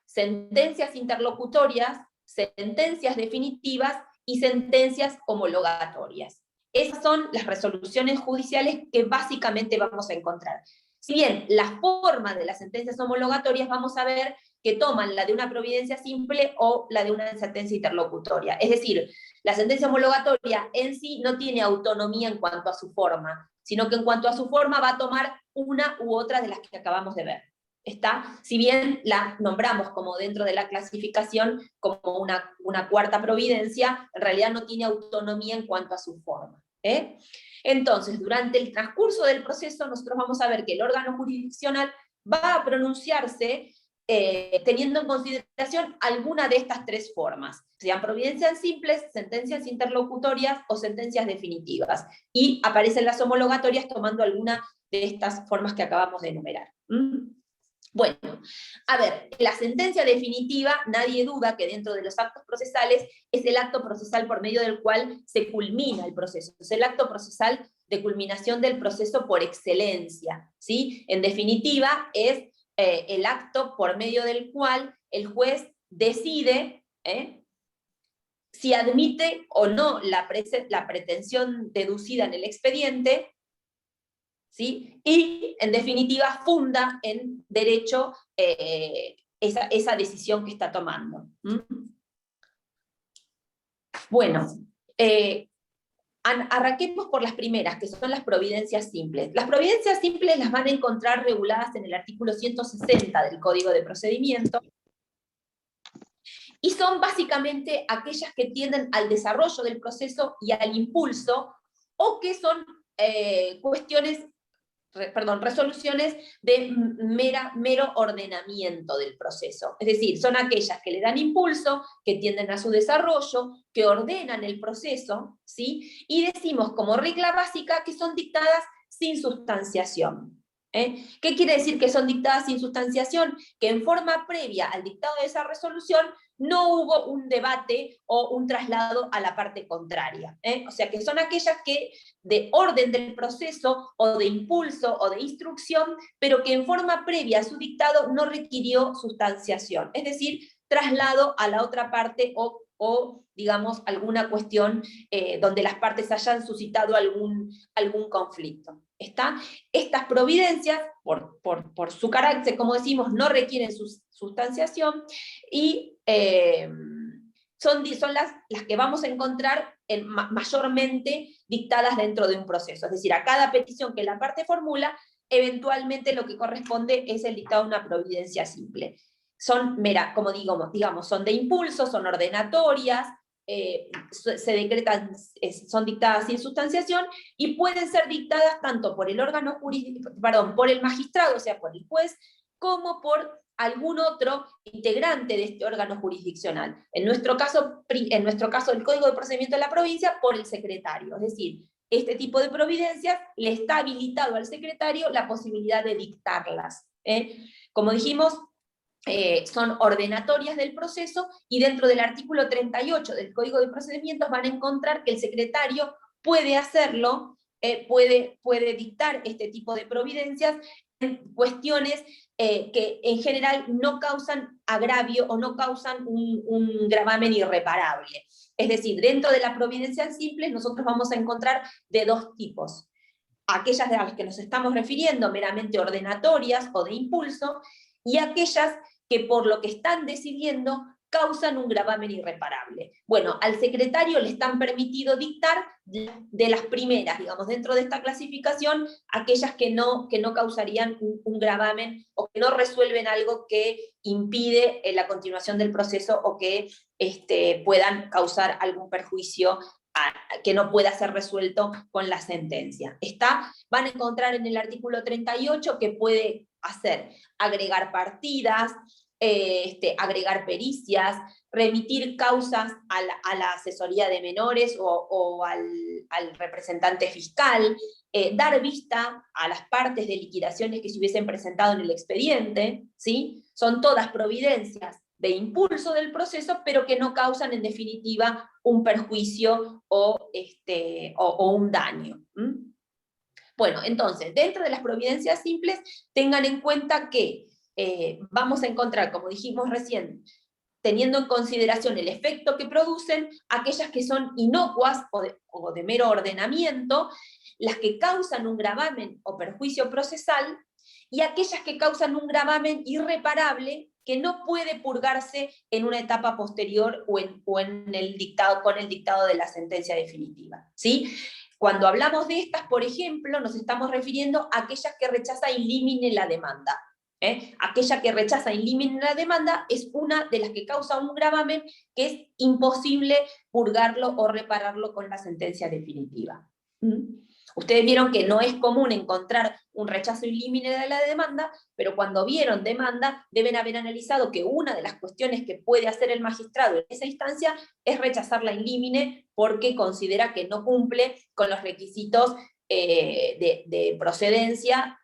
sentencias interlocutorias, sentencias definitivas y sentencias homologatorias. Esas son las resoluciones judiciales que básicamente vamos a encontrar. Si bien la forma de las sentencias homologatorias vamos a ver que toman la de una providencia simple o la de una sentencia interlocutoria. Es decir, la sentencia homologatoria en sí no tiene autonomía en cuanto a su forma, sino que en cuanto a su forma va a tomar una u otra de las que acabamos de ver. ¿Está? Si bien la nombramos como dentro de la clasificación como una cuarta providencia, en realidad no tiene autonomía en cuanto a su forma. Entonces, durante el transcurso del proceso, nosotros vamos a ver que el órgano jurisdiccional va a pronunciarse teniendo en consideración alguna de estas 3 formas, sean providencias simples, sentencias interlocutorias o sentencias definitivas, y aparecen las homologatorias tomando alguna de estas formas que acabamos de enumerar. Bueno, a ver, la sentencia definitiva, nadie duda que dentro de los actos procesales es el acto procesal por medio del cual se culmina el proceso, es el acto procesal de culminación del proceso por excelencia, ¿sí? En definitiva, es el acto por medio del cual el juez decide si admite o no la pretensión deducida en el expediente, ¿sí? Y, en definitiva, funda en derecho esa decisión que está tomando. Bueno, arranquemos por las primeras, que son las providencias simples. Las providencias simples las van a encontrar reguladas en el artículo 160 del Código de Procedimiento, y son básicamente aquellas que tienden al desarrollo del proceso y al impulso, o que son resoluciones de mero ordenamiento del proceso. Es decir, son aquellas que le dan impulso, que tienden a su desarrollo, que ordenan el proceso, ¿sí? Y decimos como regla básica que son dictadas sin sustanciación. ¿Qué quiere decir que son dictadas sin sustanciación? Que en forma previa al dictado de esa resolución no hubo un debate o un traslado a la parte contraria. O sea, que son aquellas que de orden del proceso o de impulso o de instrucción, pero que en forma previa a su dictado no requirió sustanciación, es decir, traslado a la otra parte o digamos, alguna cuestión donde las partes hayan suscitado algún conflicto. ¿Está? Estas providencias, por su carácter, como decimos, no requieren sustanciación y son las que vamos a encontrar mayormente dictadas dentro de un proceso. Es decir, a cada petición que la parte formula, eventualmente lo que corresponde es el dictado de una providencia simple. Son como digamos, son de impulso, son ordenatorias, se decretan, son dictadas sin sustanciación y pueden ser dictadas tanto por el órgano por el magistrado, o sea, por el juez, como por algún otro integrante de este órgano jurisdiccional. En nuestro caso, el Código de Procedimiento de la provincia, por el secretario. Es decir, este tipo de providencias le está habilitado al secretario la posibilidad de dictarlas. Como dijimos, son ordenatorias del proceso, y dentro del artículo 38 del Código de Procedimientos van a encontrar que el secretario puede hacerlo, puede dictar este tipo de providencias en cuestiones que en general no causan agravio o no causan un gravamen irreparable. Es decir, dentro de la providencia simple nosotros vamos a encontrar de dos tipos: aquellas a las que nos estamos refiriendo, meramente ordenatorias o de impulso, y aquellas que por lo que están decidiendo causan un gravamen irreparable. Bueno, al secretario le están permitido dictar de las primeras, digamos, dentro de esta clasificación, aquellas que no causarían un gravamen o que no resuelven algo que impide la continuación del proceso o que puedan causar algún perjuicio que no pueda ser resuelto con la sentencia. Van a encontrar en el artículo 38 que puede hacer agregar partidas, agregar pericias, remitir causas a la asesoría de menores o al representante fiscal, dar vista a las partes de liquidaciones que se hubiesen presentado en el expediente, ¿sí? Son todas providencias de impulso del proceso, pero que no causan en definitiva un perjuicio o un daño. Bueno, entonces, dentro de las providencias simples, tengan en cuenta que vamos a encontrar, como dijimos recién, teniendo en consideración el efecto que producen, aquellas que son inocuas o de mero ordenamiento, las que causan un gravamen o perjuicio procesal, y aquellas que causan un gravamen irreparable que no puede purgarse en una etapa posterior o con el dictado de la sentencia definitiva, ¿sí? Cuando hablamos de estas, por ejemplo, nos estamos refiriendo a aquellas que rechaza in limine la demanda. Aquella que rechaza in limine la demanda es una de las que causa un gravamen que es imposible purgarlo o repararlo con la sentencia definitiva. Ustedes vieron que no es común encontrar un rechazo in limine de la demanda, pero cuando vieron demanda deben haber analizado que una de las cuestiones que puede hacer el magistrado en esa instancia es rechazarla in limine porque considera que no cumple con los requisitos de procedencia,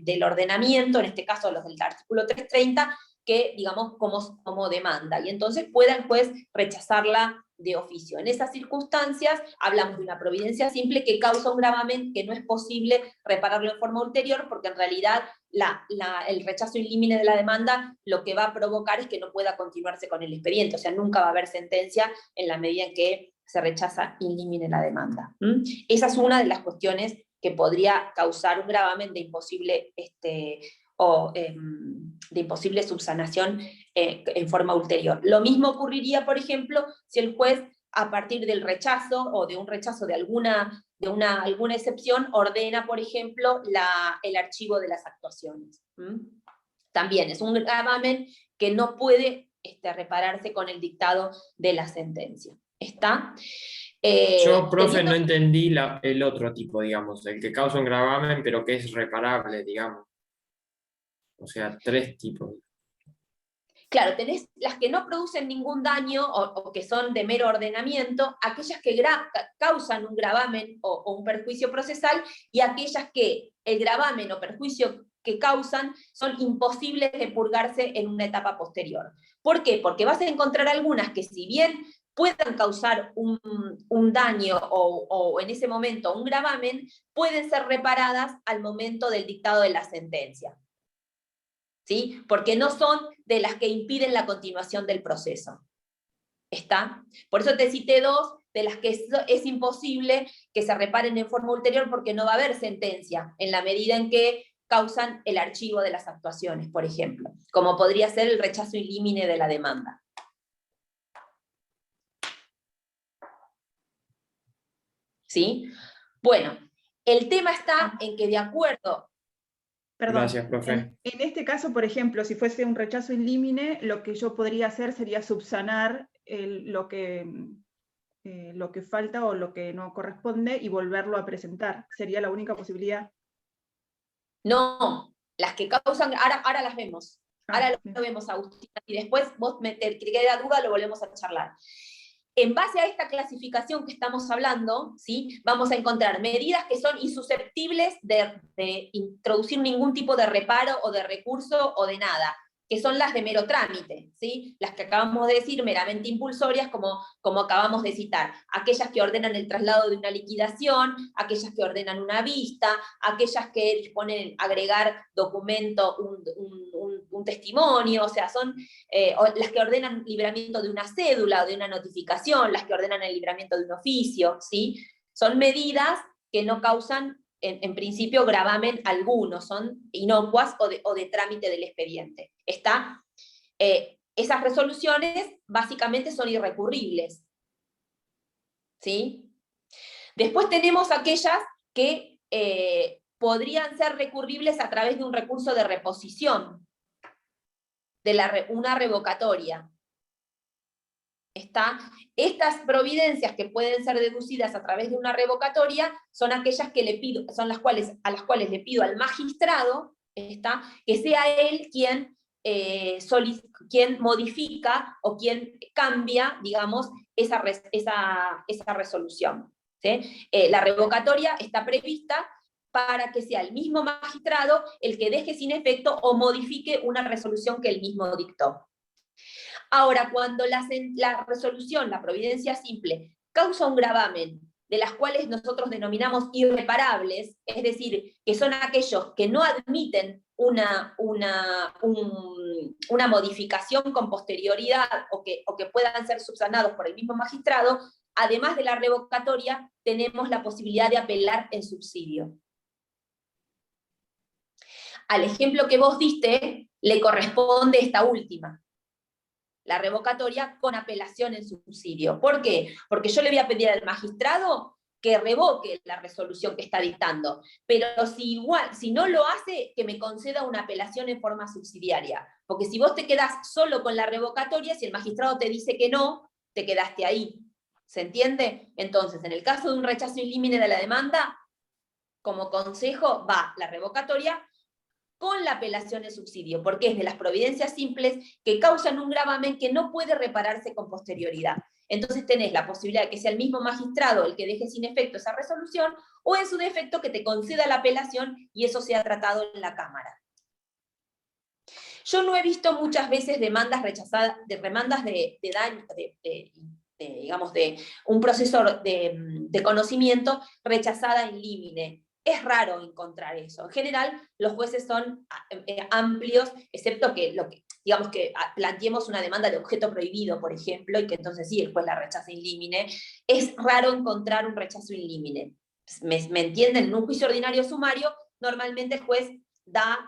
del ordenamiento, en este caso los del artículo 330, que digamos como demanda, y entonces pueda el juez rechazarla de oficio. En esas circunstancias hablamos de una providencia simple que causa un gravamen que no es posible repararlo en forma ulterior, porque en realidad el rechazo in limine de la demanda lo que va a provocar es que no pueda continuarse con el expediente, o sea, nunca va a haber sentencia en la medida en que se rechaza in limine la demanda. Esa es una de las cuestiones que podría causar un gravamen de imposible de imposible subsanación en forma ulterior. Lo mismo ocurriría, por ejemplo, si el juez, a partir del rechazo o de un rechazo de alguna excepción, ordena, por ejemplo, el archivo de las actuaciones. También es un gravamen que no puede repararse con el dictado de la sentencia. ¿Está? Yo, profe, no entendí el otro tipo, digamos, el que causa un gravamen, pero que es reparable, digamos. O sea, tres tipos. Claro, tenés las que no producen ningún daño o que son de mero ordenamiento, aquellas que causan un gravamen o un perjuicio procesal, y aquellas que el gravamen o perjuicio que causan son imposibles de purgarse en una etapa posterior. ¿Por qué? Porque vas a encontrar algunas que, si bien puedan causar un daño o en ese momento un gravamen, pueden ser reparadas al momento del dictado de la sentencia, ¿sí? Porque no son de las que impiden la continuación del proceso. ¿Está? Por eso te cité dos de las que es imposible que se reparen en forma ulterior porque no va a haber sentencia, en la medida en que causan el archivo de las actuaciones, por ejemplo, como podría ser el rechazo in limine de la demanda. ¿Sí? Bueno, el tema está en que de acuerdo... Perdón. Gracias, profe. En este caso, por ejemplo, si fuese un rechazo in limine, lo que yo podría hacer sería subsanar lo que falta o lo que no corresponde y volverlo a presentar. Sería la única posibilidad. No, las que causan, ahora las vemos. Ahora lo vemos, Agustina, y después vos que queda duda lo volvemos a charlar. En base a esta clasificación que estamos hablando, ¿sí? Vamos a encontrar medidas que son insusceptibles de introducir ningún tipo de reparo o de recurso o de nada, que son las de mero trámite, ¿sí? Las que acabamos de decir, meramente impulsorias, como acabamos de citar, aquellas que ordenan el traslado de una liquidación, aquellas que ordenan una vista, aquellas que disponen agregar documento, un testimonio, o sea, son las que ordenan libramiento de una cédula o de una notificación, las que ordenan el libramiento de un oficio, ¿sí? Son medidas que no causan en principio gravamen alguno, son inocuas o de trámite del expediente. Esas resoluciones básicamente son irrecurribles, ¿sí? Después tenemos aquellas que podrían ser recurribles a través de un recurso de reposición, una revocatoria. Estas providencias que pueden ser deducidas a través de una revocatoria son aquellas a las cuales le pido al magistrado que sea él quien modifica o quien cambia, digamos, esa resolución, ¿sí? La revocatoria está prevista para que sea el mismo magistrado el que deje sin efecto o modifique una resolución que él mismo dictó. Ahora, cuando la resolución, la providencia simple, causa un gravamen, de las cuales nosotros denominamos irreparables, es decir, que son aquellos que no admiten una modificación con posterioridad o que puedan ser subsanados por el mismo magistrado, además de la revocatoria, tenemos la posibilidad de apelar en subsidio. Al ejemplo que vos diste, le corresponde esta última, la revocatoria con apelación en subsidio. ¿Por qué? Porque yo le voy a pedir al magistrado que revoque la resolución que está dictando, pero si no lo hace, que me conceda una apelación en forma subsidiaria. Porque si vos te quedás solo con la revocatoria, si el magistrado te dice que no, te quedaste ahí. ¿Se entiende? Entonces, en el caso de un rechazo in limine de la demanda, como consejo va la revocatoria con la apelación en subsidio, porque es de las providencias simples que causan un gravamen que no puede repararse con posterioridad. Entonces tenés la posibilidad de que sea el mismo magistrado el que deje sin efecto esa resolución, o en su defecto que te conceda la apelación y eso sea tratado en la Cámara. Yo no he visto muchas veces demandas rechazadas, demandas de daño, digamos, de un proceso de conocimiento rechazada in limine. Es raro encontrar eso. En general, los jueces son amplios, excepto que digamos que planteemos una demanda de objeto prohibido, por ejemplo, y que entonces sí, el juez la rechaza in limine. Es raro encontrar un rechazo in limine. ¿Me entienden? En un juicio ordinario sumario, normalmente el juez da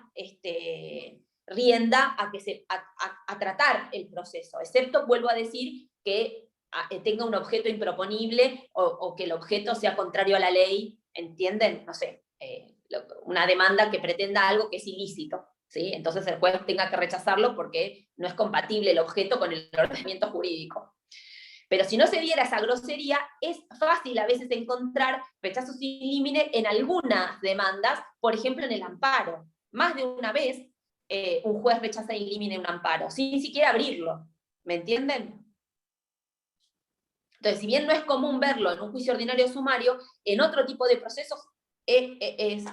rienda a tratar el proceso, excepto, vuelvo a decir, que tenga un objeto improponible o que el objeto sea contrario a la ley, ¿entienden? No sé, una demanda que pretenda algo que es ilícito, ¿sí? Entonces el juez tenga que rechazarlo porque no es compatible el objeto con el ordenamiento jurídico. Pero si no se diera esa grosería, es fácil a veces encontrar rechazos in limine en algunas demandas, por ejemplo en el amparo. Más de una vez un juez rechaza in limine un amparo, sin siquiera abrirlo, ¿me entienden? Entonces, si bien no es común verlo en un juicio ordinario sumario, en otro tipo de procesos es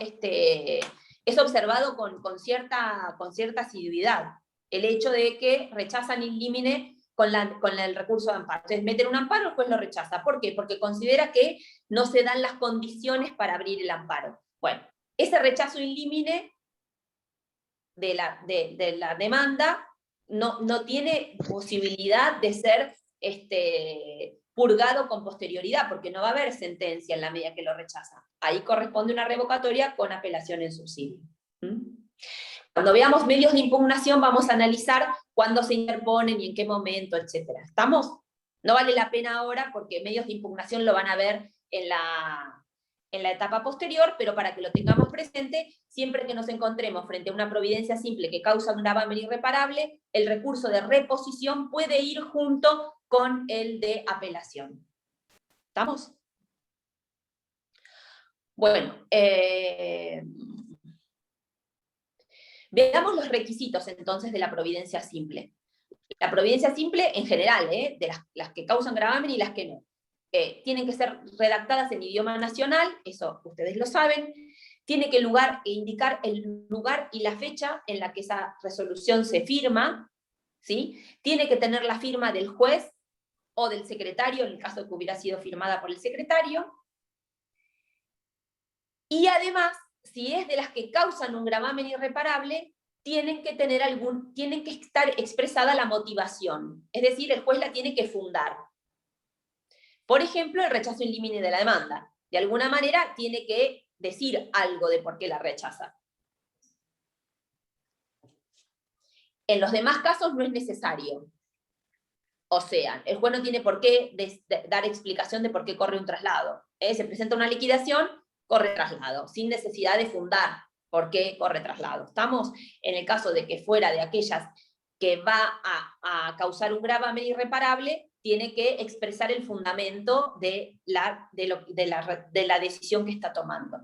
observado con cierta asiduidad. El hecho de que rechazan in limine con el recurso de amparo. Entonces, meten un amparo, el juez lo rechaza. ¿Por qué? Porque considera que no se dan las condiciones para abrir el amparo. Bueno, ese rechazo in limine de la demanda no tiene posibilidad de ser purgado con posterioridad, porque no va a haber sentencia en la medida que lo rechaza. Ahí corresponde una revocatoria con apelación en subsidio. Cuando veamos medios de impugnación vamos a analizar cuándo se interponen y en qué momento, etc. ¿Estamos? No vale la pena ahora porque medios de impugnación lo van a ver en la etapa posterior, pero para que lo tengamos presente, siempre que nos encontremos frente a una providencia simple que causa un gravamen irreparable, el recurso de reposición puede ir junto con el de apelación. ¿Estamos? Bueno, veamos los requisitos entonces de la providencia simple. La providencia simple en general, de las que causan gravamen y las que no. Tienen que ser redactadas en idioma nacional, eso ustedes lo saben. Tiene que indicar el lugar y la fecha en la que esa resolución se firma, ¿sí? Tiene que tener la firma del juez o del secretario, en el caso de que hubiera sido firmada por el secretario. Y además, si es de las que causan un gravamen irreparable, tienen que estar expresada la motivación. Es decir, el juez la tiene que fundar. Por ejemplo, el rechazo in limine de la demanda. De alguna manera tiene que decir algo de por qué la rechaza. En los demás casos no es necesario. O sea, el juez no tiene por qué dar explicación de por qué corre un traslado. Se presenta una liquidación, corre traslado, sin necesidad de fundar por qué corre traslado. ¿Estamos? En el caso de que fuera de aquellas que va a causar un gravamen irreparable, tiene que expresar el fundamento de la decisión que está tomando.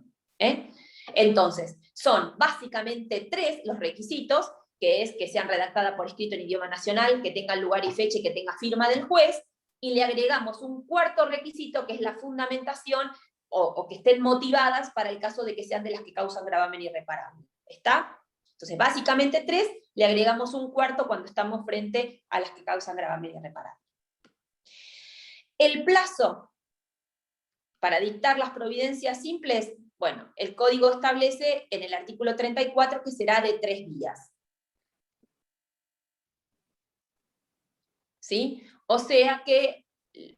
Entonces, son básicamente 3 los requisitos, que es que sean redactadas por escrito en idioma nacional, que tengan lugar y fecha y que tenga firma del juez, y le agregamos un cuarto requisito, que es la fundamentación, o que estén motivadas para el caso de que sean de las que causan gravamen irreparable. ¿Está? Entonces, básicamente 3, le agregamos un cuarto cuando estamos frente a las que causan gravamen irreparable. El plazo para dictar las providencias simples, bueno, el código establece en el artículo 34 que será de 3 días. ¿Sí? O sea que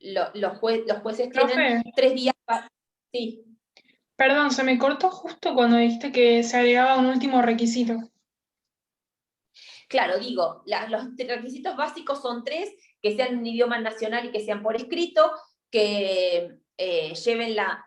los jueces tienen 3 días para... Sí. Perdón, se me cortó justo cuando dijiste que se agregaba un último requisito. Claro, digo, los requisitos básicos son 3, que sean en idioma nacional y que sean por escrito, que lleven la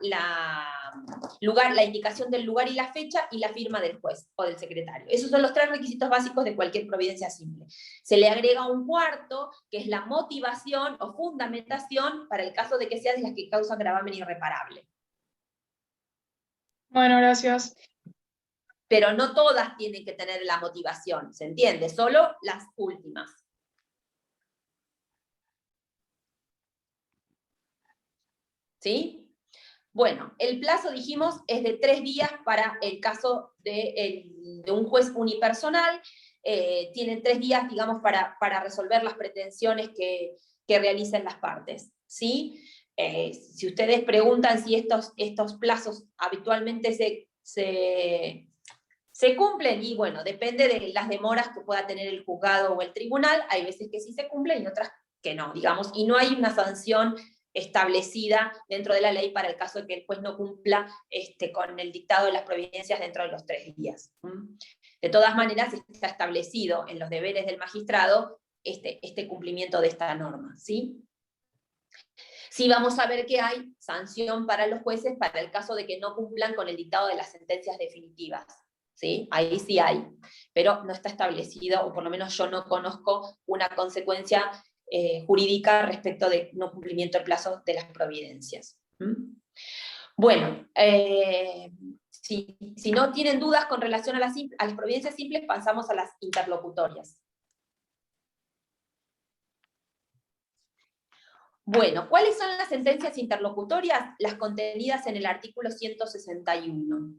indicación del lugar y la fecha y la firma del juez o del secretario. Esos son los 3 requisitos básicos de cualquier providencia simple. Se le agrega un cuarto, que es la motivación o fundamentación para el caso de que sea de las que causan gravamen irreparable. Bueno, gracias. Pero no todas tienen que tener la motivación, ¿se entiende? Solo las últimas. ¿Sí? Bueno, el plazo, dijimos, es de 3 días para el caso de un juez unipersonal. Tienen 3 días, digamos, para resolver las pretensiones que realicen las partes. ¿Sí? Si ustedes preguntan si estos plazos habitualmente se cumplen, y bueno, depende de las demoras que pueda tener el juzgado o el tribunal, hay veces que sí se cumplen y otras que no, digamos, y no hay una sanción establecida dentro de la ley para el caso de que el juez no cumpla con el dictado de las providencias dentro de los 3 días. De todas maneras, está establecido en los deberes del magistrado este cumplimiento de esta norma, ¿sí? Sí vamos a ver que hay sanción para los jueces para el caso de que no cumplan con el dictado de las sentencias definitivas. ¿Sí? Ahí sí hay, pero no está establecido, o por lo menos yo no conozco una consecuencia jurídica respecto de no cumplimiento del plazo de las providencias. Bueno, si no tienen dudas con relación a las providencias simples, pasamos a las interlocutorias. Bueno, ¿cuáles son las sentencias interlocutorias? Las contenidas en el artículo 161.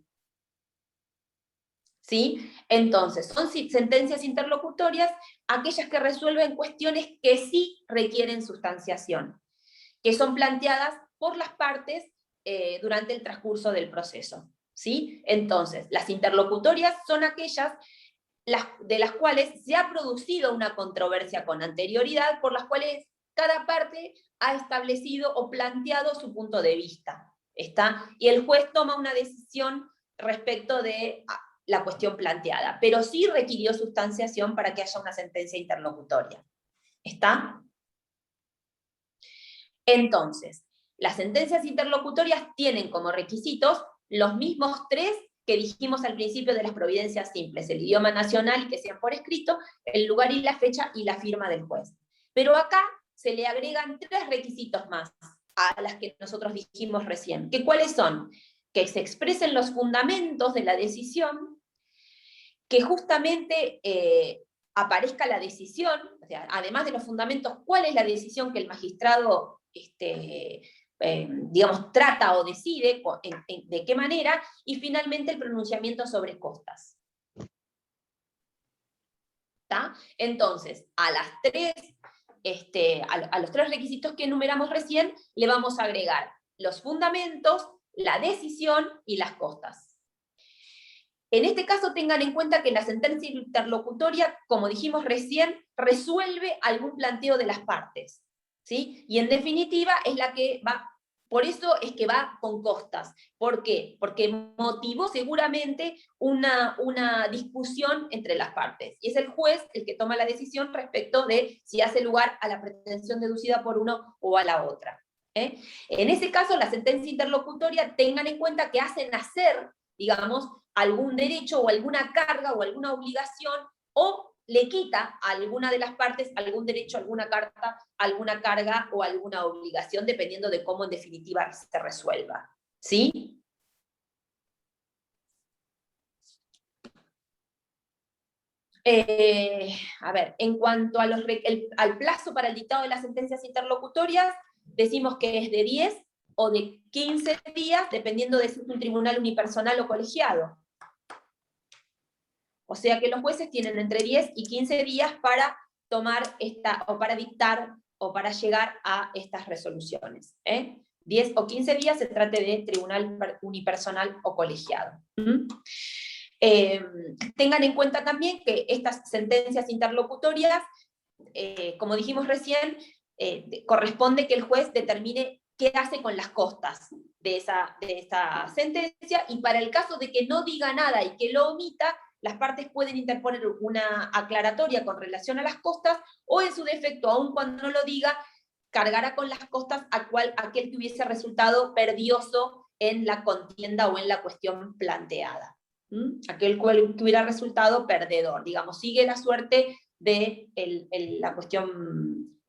¿Sí? Entonces, son sentencias interlocutorias aquellas que resuelven cuestiones que sí requieren sustanciación, que son planteadas por las partes durante el transcurso del proceso. ¿Sí? Entonces, las interlocutorias son aquellas de las cuales se ha producido una controversia con anterioridad, por las cuales cada parte ha establecido o planteado su punto de vista, ¿está? Y el juez toma una decisión respecto de la cuestión planteada, pero sí requirió sustanciación para que haya una sentencia interlocutoria, ¿está? Entonces, las sentencias interlocutorias tienen como requisitos los mismos 3 que dijimos al principio de las providencias simples: el idioma nacional y que sean por escrito, el lugar y la fecha y la firma del juez. Pero acá se le agregan 3 requisitos más a las que nosotros dijimos recién. ¿Que cuáles son? Que se expresen los fundamentos de la decisión, que justamente aparezca la decisión, o sea, además de los fundamentos, cuál es la decisión que el magistrado digamos, trata o decide, de qué manera, y finalmente el pronunciamiento sobre costas. ¿Está? Entonces, a los 3 requisitos que enumeramos recién, le vamos a agregar los fundamentos, la decisión y las costas. En este caso tengan en cuenta que la sentencia interlocutoria, como dijimos recién, resuelve algún planteo de las partes, ¿sí? Y en definitiva es la que va, por eso es que va con costas. ¿Por qué? Porque motivó seguramente una discusión entre las partes. Y es el juez el que toma la decisión respecto de si hace lugar a la pretensión deducida por uno o a la otra. En ese caso, la sentencia interlocutoria, tengan en cuenta que hace nacer, digamos, algún derecho o alguna carga o alguna obligación, o le quita a alguna de las partes algún derecho, alguna carga o alguna obligación, dependiendo de cómo en definitiva se resuelva. ¿Sí? A ver, en cuanto a al plazo para el dictado de las sentencias interlocutorias, decimos que es de 10 o de 15 días, dependiendo de si es un tribunal unipersonal o colegiado. O sea que los jueces tienen entre 10 y 15 días para tomar o para dictar, o para llegar a estas resoluciones. 10 o 15 días se trate de tribunal unipersonal o colegiado. Tengan en cuenta también que estas sentencias interlocutorias, como dijimos recién, corresponde que el juez determine qué hace con las costas de esa sentencia, y para el caso de que no diga nada y que lo omita, las partes pueden interponer una aclaratoria con relación a las costas, o en su defecto, aun cuando no lo diga, cargará con las costas aquel que hubiese resultado perdioso en la contienda o en la cuestión planteada. Aquel que hubiera resultado perdedor, digamos, sigue la suerte de la cuestión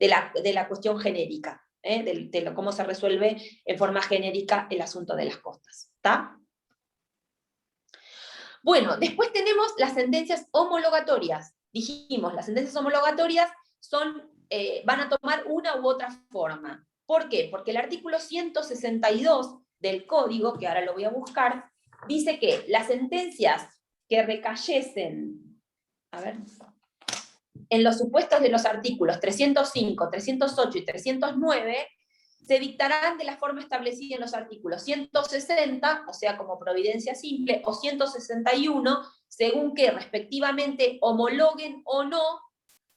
genérica, de cómo se resuelve en forma genérica el asunto de las costas. ¿Está? Bueno, después tenemos las sentencias homologatorias. Dijimos, las sentencias homologatorias van a tomar una u otra forma. ¿Por qué? Porque el artículo 162 del Código, que ahora lo voy a buscar, dice que las sentencias que recayesen, en los supuestos de los artículos 305, 308 y 309, se dictarán de la forma establecida en los artículos 160, o sea, como providencia simple, o 161, según que respectivamente homologuen o no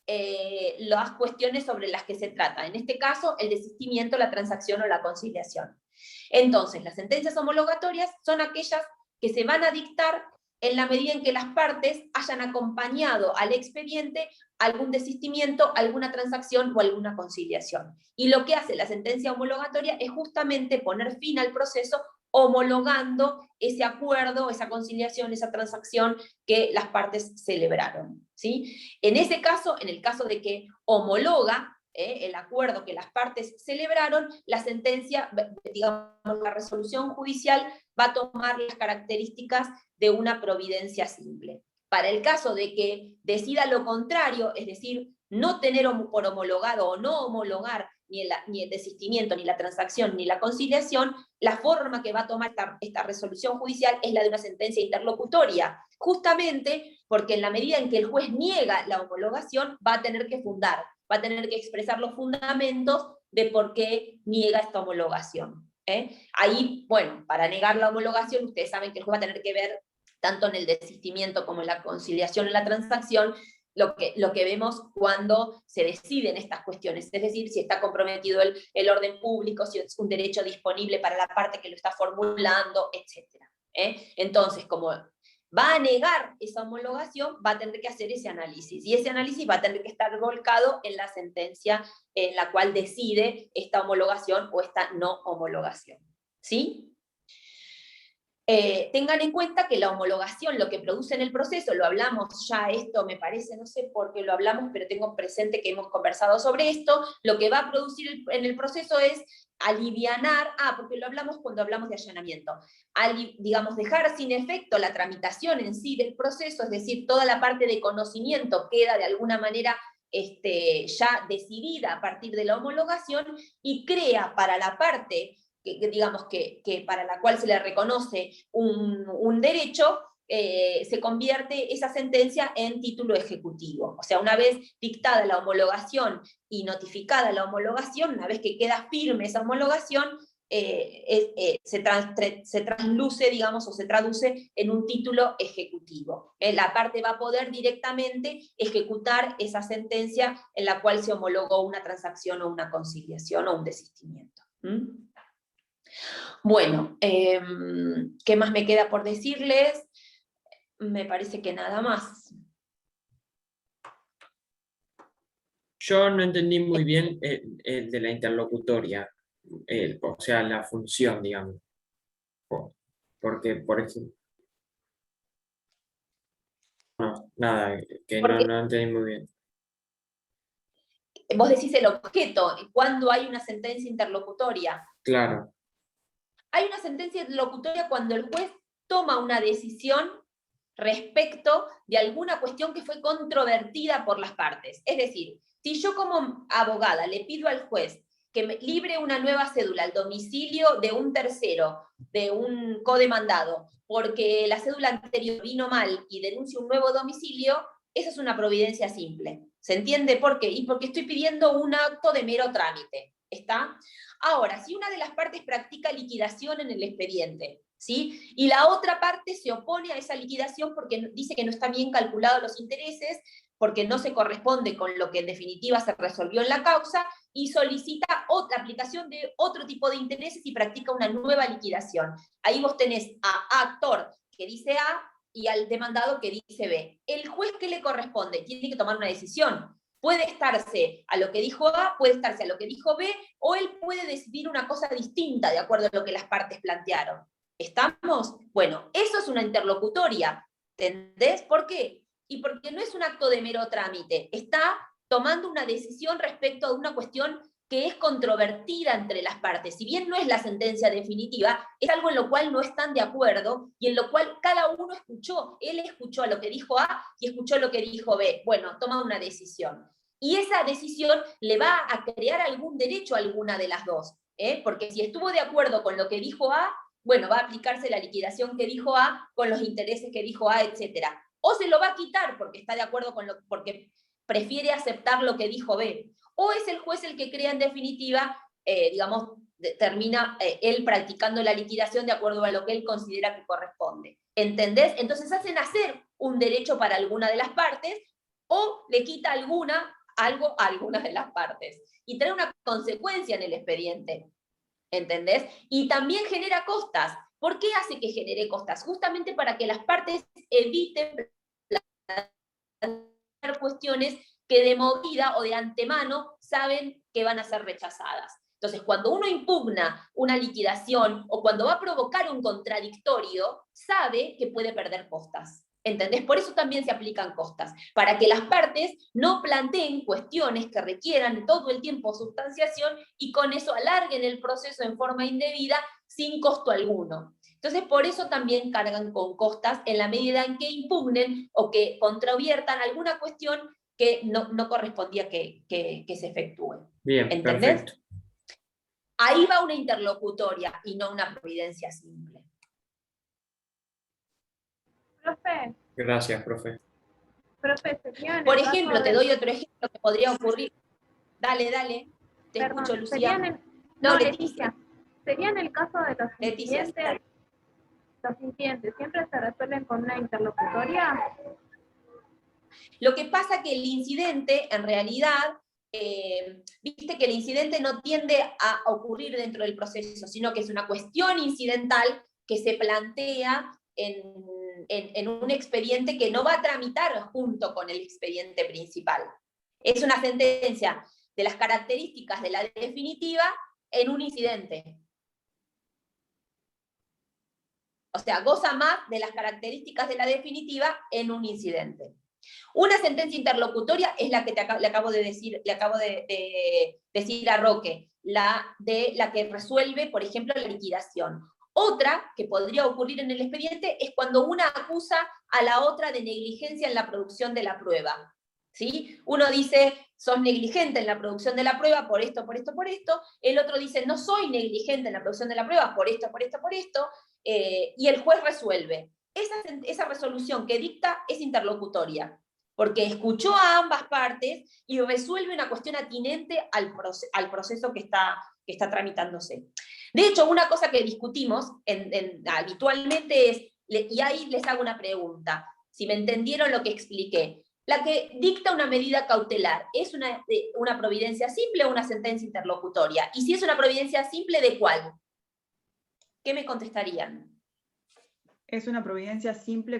las cuestiones sobre las que se trata. En este caso, el desistimiento, la transacción o la conciliación. Entonces, las sentencias homologatorias son aquellas que se van a dictar en la medida en que las partes hayan acompañado al expediente algún desistimiento, alguna transacción o alguna conciliación. Y lo que hace la sentencia homologatoria es justamente poner fin al proceso homologando ese acuerdo, esa conciliación, esa transacción que las partes celebraron, ¿sí? En ese caso, en el caso de que homologa el acuerdo que las partes celebraron, la sentencia, digamos, la resolución judicial va a tomar las características de una providencia simple. Para el caso de que decida lo contrario, es decir, no tener por homologado o no homologar ni el desistimiento, ni la transacción, ni la conciliación, la forma que va a tomar esta resolución judicial es la de una sentencia interlocutoria, justamente porque en la medida en que el juez niega la homologación, va a tener que fundar, va a tener que expresar los fundamentos de por qué niega esta homologación. Ahí, bueno, para negar la homologación, ustedes saben que el juez va a tener que ver, tanto en el desistimiento como en la conciliación, en la transacción, lo que vemos cuando se deciden estas cuestiones, es decir, si está comprometido el orden público, si es un derecho disponible para la parte que lo está formulando, etc. Entonces, como va a negar esa homologación, va a tener que hacer ese análisis, y ese análisis va a tener que estar volcado en la sentencia en la cual decide esta homologación o esta no homologación. ¿Sí? Tengan en cuenta que la homologación, lo que produce en el proceso, lo hablamos ya, esto me parece, no sé por qué lo hablamos, pero tengo presente que hemos conversado sobre esto, lo que va a producir en el proceso es alivianar, porque lo hablamos cuando hablamos de allanamiento, digamos, dejar sin efecto la tramitación en sí del proceso, es decir, toda la parte de conocimiento queda de alguna manera ya decidida a partir de la homologación, y crea para la parte digamos que para la cual se le reconoce un derecho, se convierte esa sentencia en título ejecutivo. O sea, una vez dictada la homologación y notificada la homologación, una vez que queda firme esa homologación, se trasluce, digamos, o se traduce en un título ejecutivo. La parte va a poder directamente ejecutar esa sentencia en la cual se homologó una transacción o una conciliación o un desistimiento. Bueno, ¿qué más me queda por decirles? Me parece que nada más. Yo no entendí muy bien el de la interlocutoria, o sea, la función, digamos. Porque, por ejemplo... No, nada, que no entendí muy bien. Vos decís el objeto, ¿cuándo hay una sentencia interlocutoria? Claro. Hay una sentencia interlocutoria cuando el juez toma una decisión respecto de alguna cuestión que fue controvertida por las partes. Es decir, si yo como abogada le pido al juez que me libre una nueva cédula al domicilio de un tercero, de un codemandado, porque la cédula anterior vino mal y denuncio un nuevo domicilio, esa es una providencia simple. ¿Se entiende por qué? Y porque estoy pidiendo un acto de mero trámite. ¿Está? Ahora, si una de las partes practica liquidación en el expediente, ¿sí? Y la otra parte se opone a esa liquidación porque dice que no están bien calculados los intereses, porque no se corresponde con lo que en definitiva se resolvió en la causa, y solicita otra aplicación de otro tipo de intereses y practica una nueva liquidación. Ahí vos tenés a actor que dice A y al demandado que dice B. ¿El juez qué le corresponde? Tiene que tomar una decisión. Puede estarse a lo que dijo A, puede estarse a lo que dijo B, o él puede decidir una cosa distinta de acuerdo a lo que las partes plantearon. ¿Estamos? Bueno, eso es una interlocutoria. ¿Entendés? ¿Por qué? Y porque no es un acto de mero trámite. Está tomando una decisión respecto a una cuestión que es controvertida entre las partes. Si bien no es la sentencia definitiva, es algo en lo cual no están de acuerdo y en lo cual cada uno escuchó. Él escuchó a lo que dijo A y escuchó lo que dijo B. Bueno, toma una decisión. Y esa decisión le va a crear algún derecho a alguna de las dos. Porque si estuvo de acuerdo con lo que dijo A, bueno, va a aplicarse la liquidación que dijo A con los intereses que dijo A, etc. O se lo va a quitar porque está de acuerdo con porque prefiere aceptar lo que dijo B. O es el juez el que crea en definitiva, digamos, termina él practicando la liquidación de acuerdo a lo que él considera que corresponde. ¿Entendés? Entonces hacen hacer un derecho para alguna de las partes o le quita algo a alguna de las partes. Y trae una consecuencia en el expediente. ¿Entendés? Y también genera costas. ¿Por qué hace que genere costas? Justamente para que las partes eviten cuestiones que de movida o de antemano saben que van a ser rechazadas. Entonces, cuando uno impugna una liquidación o cuando va a provocar un contradictorio, sabe que puede perder costas. ¿Entendés? Por eso también se aplican costas, para que las partes no planteen cuestiones que requieran todo el tiempo sustanciación y con eso alarguen el proceso en forma indebida sin costo alguno. Entonces, por eso también cargan con costas en la medida en que impugnen o que controviertan alguna cuestión que no correspondía que se efectúe. Bien, ¿entendés? Perfecto. Ahí va una interlocutoria y no una providencia simple. Profe. Gracias, profe. Profe, sería en Por el ejemplo, caso te de- doy otro ejemplo que podría ocurrir. Dale. Te Perdón, escucho, sería Lucía. en el- No, no, Leticia. Sería en el caso de los Leticia, incidentes. Los incidentes siempre se resuelven con una interlocutoria. Lo que pasa que el incidente, en realidad, viste que el incidente no tiende a ocurrir dentro del proceso, sino que es una cuestión incidental que se plantea en un expediente que no va a tramitar junto con el expediente principal. Es una sentencia de las características de la definitiva en un incidente. O sea, goza más de las características de la definitiva en un incidente. Una sentencia interlocutoria es la que le acabo de decir a Roque, la que resuelve, por ejemplo, la liquidación. Otra que podría ocurrir en el expediente es cuando una acusa a la otra de negligencia en la producción de la prueba. ¿Sí? Uno dice, sos negligente en la producción de la prueba por esto, por esto, por esto. El otro dice, no soy negligente en la producción de la prueba por esto, por esto, por esto. Y el juez resuelve. Esa resolución que dicta es interlocutoria, porque escuchó a ambas partes y resuelve una cuestión atinente al proceso que está tramitándose. De hecho, una cosa que discutimos habitualmente es, y ahí les hago una pregunta, si me entendieron lo que expliqué. La que dicta una medida cautelar, ¿es una providencia simple o una sentencia interlocutoria? Y si es una providencia simple, ¿de cuál? ¿Qué me contestarían? Es una providencia simple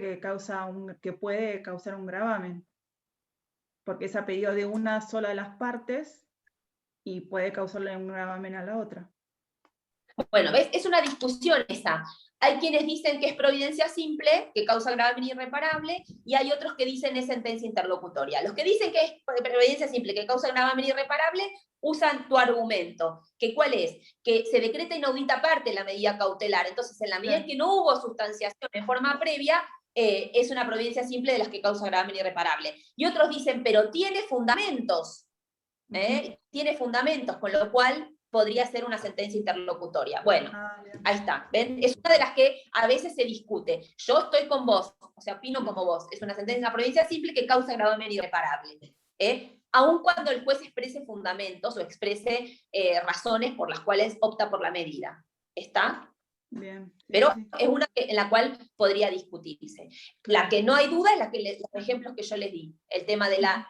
que puede causar un gravamen, porque es a pedido de una sola de las partes y puede causarle un gravamen a la otra. Bueno, ¿ves? Es una discusión esa. Hay quienes dicen que es providencia simple, que causa gravamen irreparable, y hay otros que dicen es sentencia interlocutoria. Los que dicen que es providencia simple, que causa gravamen irreparable, usan tu argumento. ¿Que cuál es? Que se decreta inaudita parte la medida cautelar. Entonces, en la medida en que no hubo sustanciación en forma previa, es una providencia simple de las que causa gravamen irreparable. Y otros dicen, pero tiene fundamentos. Tiene fundamentos, con lo cual podría ser una sentencia interlocutoria. Bueno, ahí está. ¿Ven? Es una de las que a veces se discute. Yo estoy con vos, o sea, opino como vos. Es una sentencia, una providencia simple que causa gravamen irreparable. Aun cuando el juez exprese fundamentos o exprese razones por las cuales opta por la medida. ¿Está? Bien. Pero es una en la cual podría discutirse. La que no hay duda es los ejemplos que yo les di. El tema de la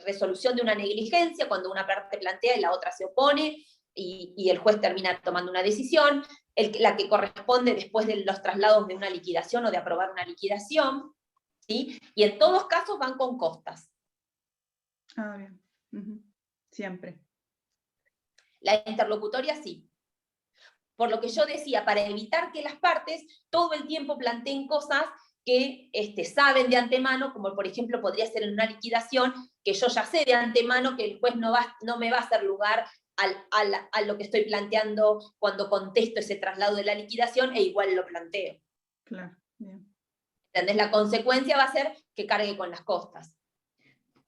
resolución de una negligencia, cuando una parte plantea y la otra se opone, y el juez termina tomando una decisión. La que corresponde después de los traslados de una liquidación o de aprobar una liquidación. ¿Sí? Y en todos casos van con costas. Ah, bien. Siempre. La interlocutoria sí. Por lo que yo decía, para evitar que las partes todo el tiempo planteen cosas que saben de antemano, como por ejemplo podría ser en una liquidación, que yo ya sé de antemano que el juez no me va a hacer lugar a lo que estoy planteando cuando contesto ese traslado de la liquidación, e igual lo planteo. Claro, bien. ¿Entendés? La consecuencia va a ser que cargue con las costas.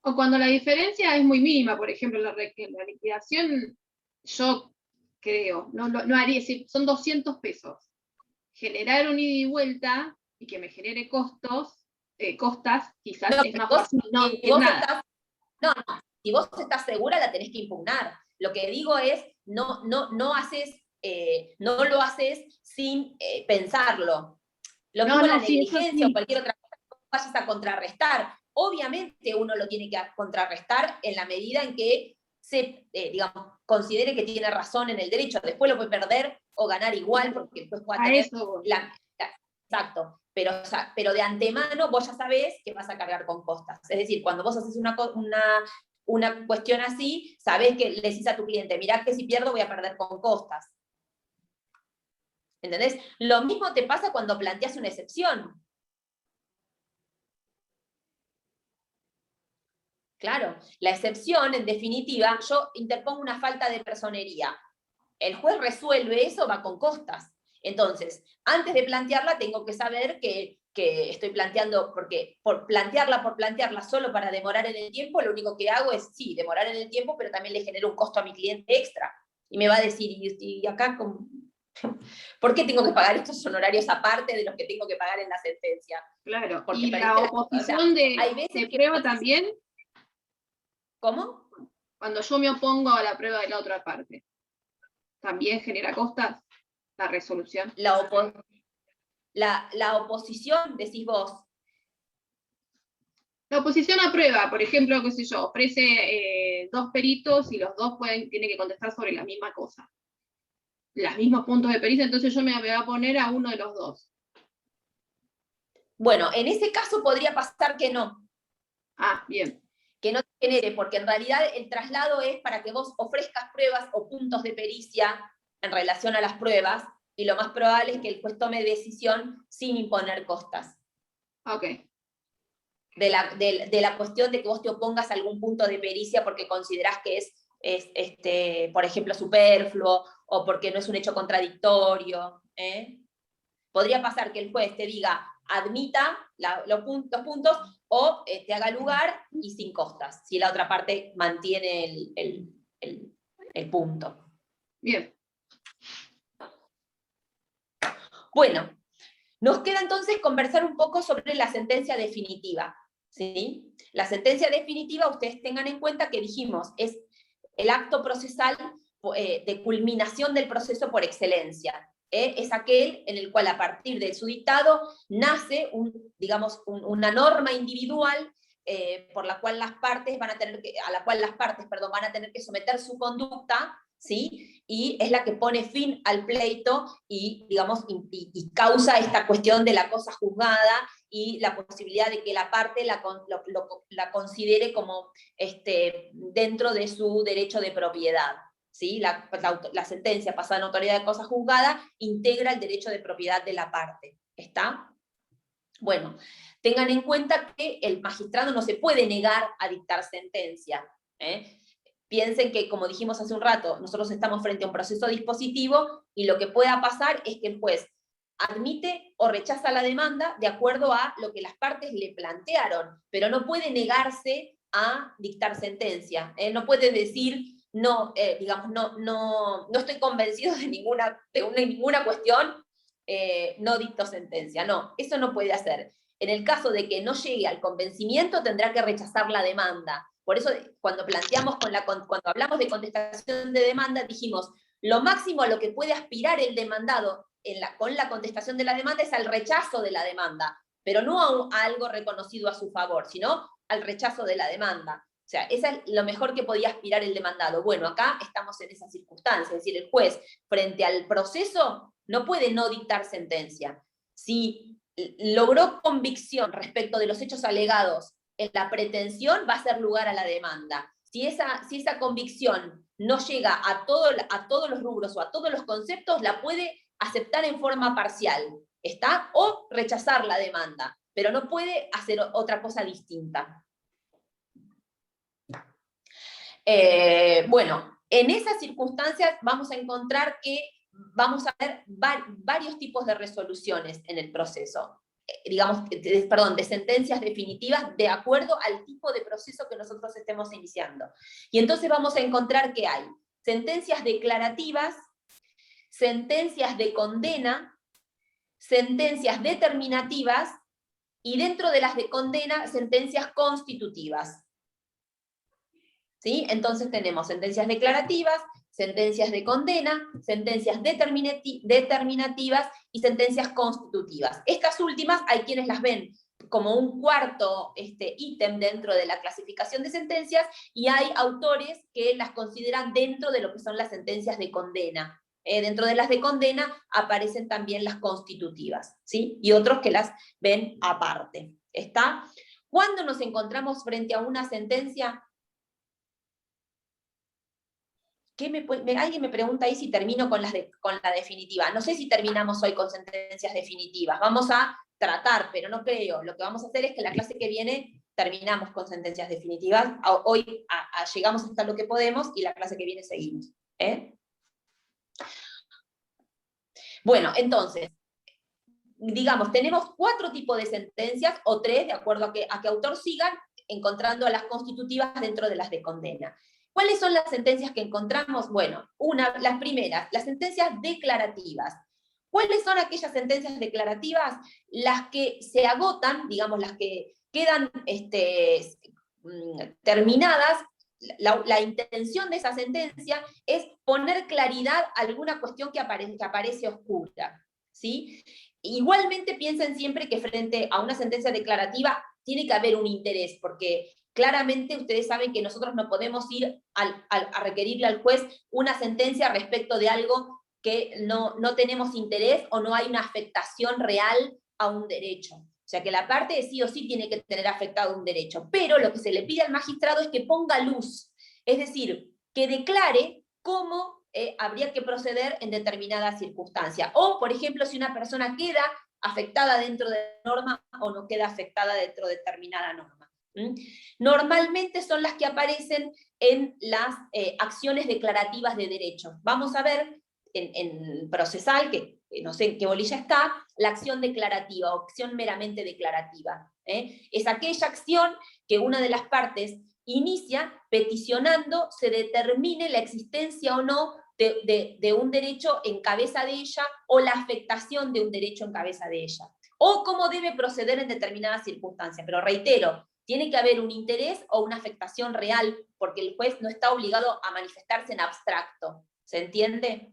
O cuando la diferencia es muy mínima, por ejemplo, la liquidación, yo creo, no haría, si son 200 pesos, generar un ida y vuelta y que me genere costas, quizás es más fácil si vos estás segura la tenés que impugnar. Lo que digo es, no lo haces sin pensarlo. Lo mismo la negligencia o cualquier otra cosa que vayas a contrarrestar. Obviamente uno lo tiene que contrarrestar en la medida en que se, considere que tiene razón en el derecho. Después lo puede perder o ganar igual, porque después puede tener exacto. Pero de antemano vos ya sabés que vas a cargar con costas. Es decir, cuando vos haces una cuestión así, sabés que le decís a tu cliente, mirá que si pierdo voy a perder con costas. ¿Entendés? Lo mismo te pasa cuando planteas una excepción. Claro, la excepción, en definitiva, yo interpongo una falta de personería. El juez resuelve eso, va con costas. Entonces, antes de plantearla, tengo que saber que estoy planteando, porque por plantearla solo para demorar en el tiempo, lo único que hago es, sí, demorar en el tiempo, pero también le genero un costo a mi cliente extra. Y me va a decir, ¿y acá por qué tengo que pagar estos honorarios aparte de los que tengo que pagar en la sentencia? Claro, porque y la oposición de prueba también. ¿Cómo? Cuando yo me opongo a la prueba de la otra parte, ¿también genera costas la resolución? La oposición, decís vos. La oposición a prueba, por ejemplo, qué sé yo, ofrece 2 peritos y los dos tienen que contestar sobre la misma cosa. Los mismos puntos de pericia, entonces yo me voy a poner a uno de los dos. Bueno, en ese caso podría pasar que no. Ah, bien. Que no te genere, porque en realidad el traslado es para que vos ofrezcas pruebas o puntos de pericia en relación a las pruebas, y lo más probable es que el juez tome decisión sin imponer costas. Ok. De la cuestión de que vos te opongas a algún punto de pericia porque considerás que es por ejemplo, superfluo, o porque no es un hecho contradictorio. Podría pasar que el juez te diga, admita los puntos, o te haga lugar y sin costas, si la otra parte mantiene el punto. Bien. Bueno, nos queda entonces conversar un poco sobre la sentencia definitiva. ¿Sí? La sentencia definitiva, ustedes tengan en cuenta que dijimos, es el acto procesal de culminación del proceso por excelencia. Es aquel en el cual a partir de su dictado nace una norma individual por la cual las partes van a tener que someter su conducta, ¿sí? Y es la que pone fin al pleito y causa esta cuestión de la cosa juzgada y la posibilidad de que la parte la considere como dentro de su derecho de propiedad. ¿Sí? La sentencia pasada en autoridad de cosa juzgada integra el derecho de propiedad de la parte. ¿Está? Bueno, tengan en cuenta que el magistrado no se puede negar a dictar sentencia. Piensen que, como dijimos hace un rato, nosotros estamos frente a un proceso dispositivo y lo que pueda pasar es que el juez admite o rechaza la demanda de acuerdo a lo que las partes le plantearon, pero no puede negarse a dictar sentencia. No puede decir, no estoy convencido de ninguna cuestión, no dicto sentencia. No, eso no puede hacer. En el caso de que no llegue al convencimiento, tendrá que rechazar la demanda. Por eso, cuando hablamos de contestación de demanda, dijimos, lo máximo a lo que puede aspirar el demandado con la contestación de la demanda es al rechazo de la demanda, pero no a algo reconocido a su favor, sino al rechazo de la demanda. O sea, eso es lo mejor que podía aspirar el demandado. Bueno, acá estamos en esa circunstancia, es decir, el juez, frente al proceso, no puede no dictar sentencia. Si logró convicción respecto de los hechos alegados en la pretensión, va a ser lugar a la demanda. Si esa convicción no llega a todos los rubros o a todos los conceptos, la puede aceptar en forma parcial, ¿está? O rechazar la demanda, pero no puede hacer otra cosa distinta. Bueno, en esas circunstancias vamos a encontrar que vamos a ver varios tipos de resoluciones en el proceso. De sentencias definitivas de acuerdo al tipo de proceso que nosotros estemos iniciando. Y entonces vamos a encontrar que hay sentencias declarativas, sentencias de condena, sentencias determinativas y dentro de las de condena, sentencias constitutivas. ¿Sí? Entonces tenemos sentencias declarativas, sentencias de condena, sentencias determinativas y sentencias constitutivas. Estas últimas hay quienes las ven como un cuarto ítem dentro de la clasificación de sentencias, y hay autores que las consideran dentro de lo que son las sentencias de condena. Dentro de las de condena aparecen también las constitutivas, ¿sí? Y otros que las ven aparte. ¿Está? ¿Cuándo nos encontramos frente a una sentencia? Alguien me pregunta ahí si termino con la definitiva. No sé si terminamos hoy con sentencias definitivas. Vamos a tratar, pero no creo. Lo que vamos a hacer es que la clase que viene terminamos con sentencias definitivas. Hoy llegamos hasta lo que podemos y la clase que viene seguimos. Bueno, entonces, digamos, tenemos 4 tipos de sentencias, o 3, de acuerdo a qué autor sigan, encontrando a las constitutivas dentro de las de condena. ¿Cuáles son las sentencias que encontramos? Bueno, las primeras, las sentencias declarativas. ¿Cuáles son aquellas sentencias declarativas? Las que se agotan, digamos, las que quedan terminadas. La intención de esa sentencia es poner claridad a alguna cuestión que aparece oscura, ¿sí? Igualmente piensen siempre que frente a una sentencia declarativa tiene que haber un interés, porque claramente ustedes saben que nosotros no podemos ir a requerirle al juez una sentencia respecto de algo que no tenemos interés o no hay una afectación real a un derecho. O sea que la parte sí o sí tiene que tener afectado un derecho, pero lo que se le pide al magistrado es que ponga luz, es decir, que declare cómo habría que proceder en determinada circunstancia. O, por ejemplo, si una persona queda afectada dentro de la norma o no queda afectada dentro de determinada norma. Normalmente son las que aparecen en las acciones declarativas de derechos. Vamos a ver en procesal, que no sé en qué bolilla está, la acción declarativa o acción meramente declarativa. Es aquella acción que una de las partes inicia peticionando se determine la existencia o no de un derecho en cabeza de ella o la afectación de un derecho en cabeza de ella. O cómo debe proceder en determinadas circunstancias. Pero reitero, tiene que haber un interés o una afectación real, porque el juez no está obligado a manifestarse en abstracto. ¿Se entiende?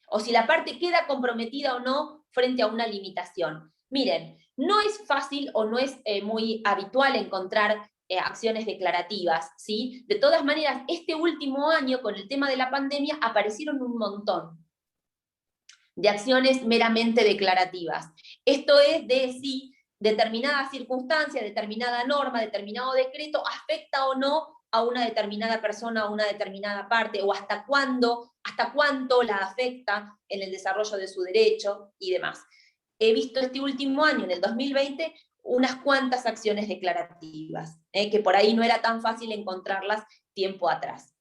O si la parte queda comprometida o no frente a una limitación. Miren, no es fácil o no es muy habitual encontrar acciones declarativas, ¿sí? De todas maneras, este último año, con el tema de la pandemia, aparecieron un montón de acciones meramente declarativas. Esto es de si determinada circunstancia, determinada norma, determinado decreto afecta o no a una determinada persona, a una determinada parte, o hasta cuándo, hasta cuánto la afecta en el desarrollo de su derecho y demás. He visto este último año, en el 2020, unas cuantas acciones declarativas, que por ahí no era tan fácil encontrarlas tiempo atrás.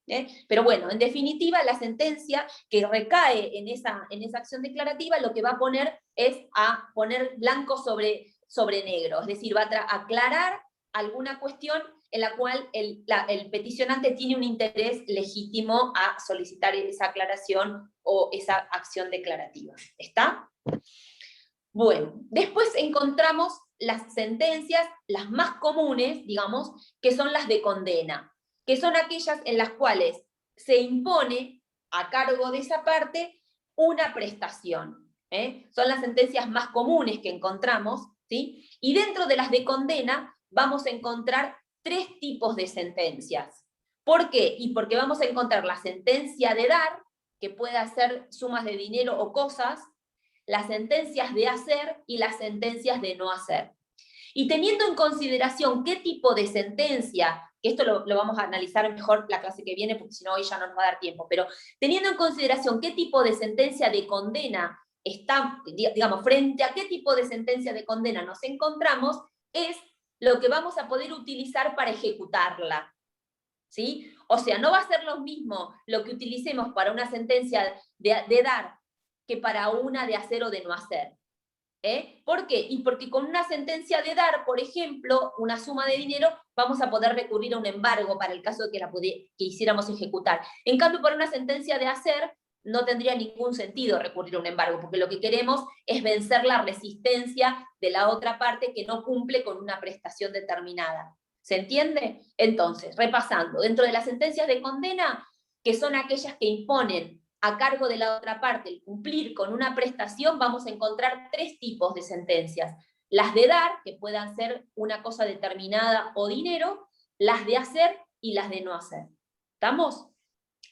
Pero bueno, en definitiva, la sentencia que recae en esa acción declarativa lo que va a poner es a poner blanco sobre negro, es decir, va a aclarar alguna cuestión en la cual el peticionante tiene un interés legítimo a solicitar esa aclaración o esa acción declarativa. ¿Está? Bueno, después encontramos las sentencias, las más comunes, digamos, que son las de condena, que son aquellas en las cuales se impone a cargo de esa parte una prestación. Son las sentencias más comunes que encontramos, ¿sí? Y dentro de las de condena vamos a encontrar 3 tipos de sentencias. ¿Por qué? Y porque vamos a encontrar la sentencia de dar, que puede hacer sumas de dinero o cosas, las sentencias de hacer y las sentencias de no hacer. Y teniendo en consideración qué tipo de sentencia, que esto lo vamos a analizar mejor la clase que viene, porque si no hoy ya no nos va a dar tiempo, pero teniendo en consideración qué tipo de sentencia de condena está, digamos, frente a qué tipo de sentencia de condena nos encontramos, es lo que vamos a poder utilizar para ejecutarla. ¿Sí? O sea, no va a ser lo mismo lo que utilicemos para una sentencia de dar que para una de hacer o de no hacer. ¿Por qué? Y porque con una sentencia de dar, por ejemplo, una suma de dinero, vamos a poder recurrir a un embargo para el caso de que hiciéramos ejecutar. En cambio, para una sentencia de hacer, no tendría ningún sentido recurrir a un embargo, porque lo que queremos es vencer la resistencia de la otra parte que no cumple con una prestación determinada. ¿Se entiende? Entonces, repasando, dentro de las sentencias de condena, que son aquellas que imponen a cargo de la otra parte el cumplir con una prestación, vamos a encontrar 3 tipos de sentencias. Las de dar, que puedan ser una cosa determinada o dinero, las de hacer y las de no hacer. ¿Estamos?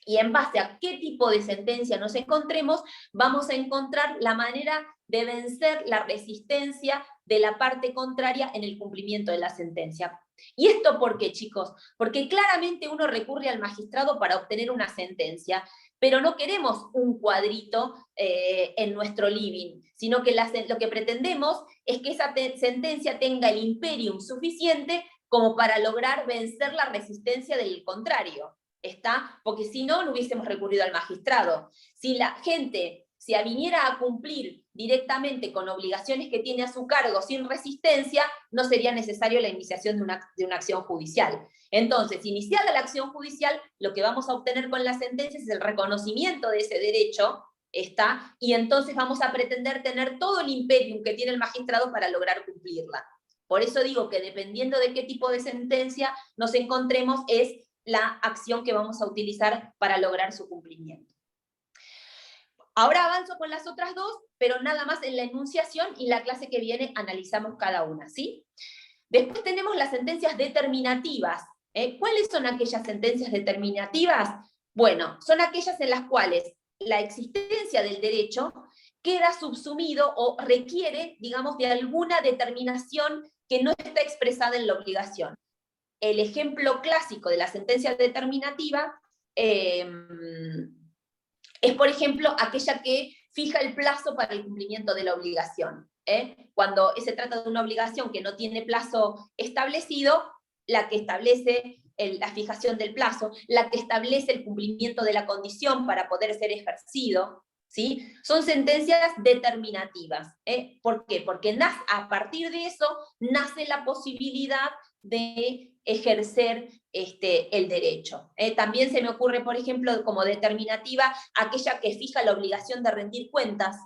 Y en base a qué tipo de sentencia nos encontremos, vamos a encontrar la manera de vencer la resistencia de la parte contraria en el cumplimiento de la sentencia. ¿Y esto por qué, chicos? Porque claramente uno recurre al magistrado para obtener una sentencia, pero no queremos un cuadrito en nuestro living, sino que lo que pretendemos es que esa sentencia tenga el imperium suficiente como para lograr vencer la resistencia del contrario. ¿Está? Porque si no, no hubiésemos recurrido al magistrado. Si la gente se aviniera a cumplir directamente con obligaciones que tiene a su cargo sin resistencia, no sería necesario la iniciación de una acción judicial. Entonces, iniciada la acción judicial, lo que vamos a obtener con las sentencias es el reconocimiento de ese derecho, ¿está? Y entonces vamos a pretender tener todo el imperium que tiene el magistrado para lograr cumplirla. Por eso digo que dependiendo de qué tipo de sentencia nos encontremos, es la acción que vamos a utilizar para lograr su cumplimiento. Ahora avanzo con las otras 2, pero nada más en la enunciación, y la clase que viene analizamos cada una, ¿sí? Después tenemos las sentencias determinativas. ¿Cuáles son aquellas sentencias determinativas? Bueno, son aquellas en las cuales la existencia del derecho queda subsumido o requiere, digamos, de alguna determinación que no está expresada en la obligación. El ejemplo clásico de la sentencia determinativa es, por ejemplo, aquella que fija el plazo para el cumplimiento de la obligación. Cuando se trata de una obligación que no tiene plazo establecido, la que establece la fijación del plazo, la que establece el cumplimiento de la condición para poder ser ejercido, ¿sí? Son sentencias determinativas. ¿Por qué? Porque a partir de eso nace la posibilidad de ejercer el derecho. También se me ocurre, por ejemplo, como determinativa, aquella que fija la obligación de rendir cuentas,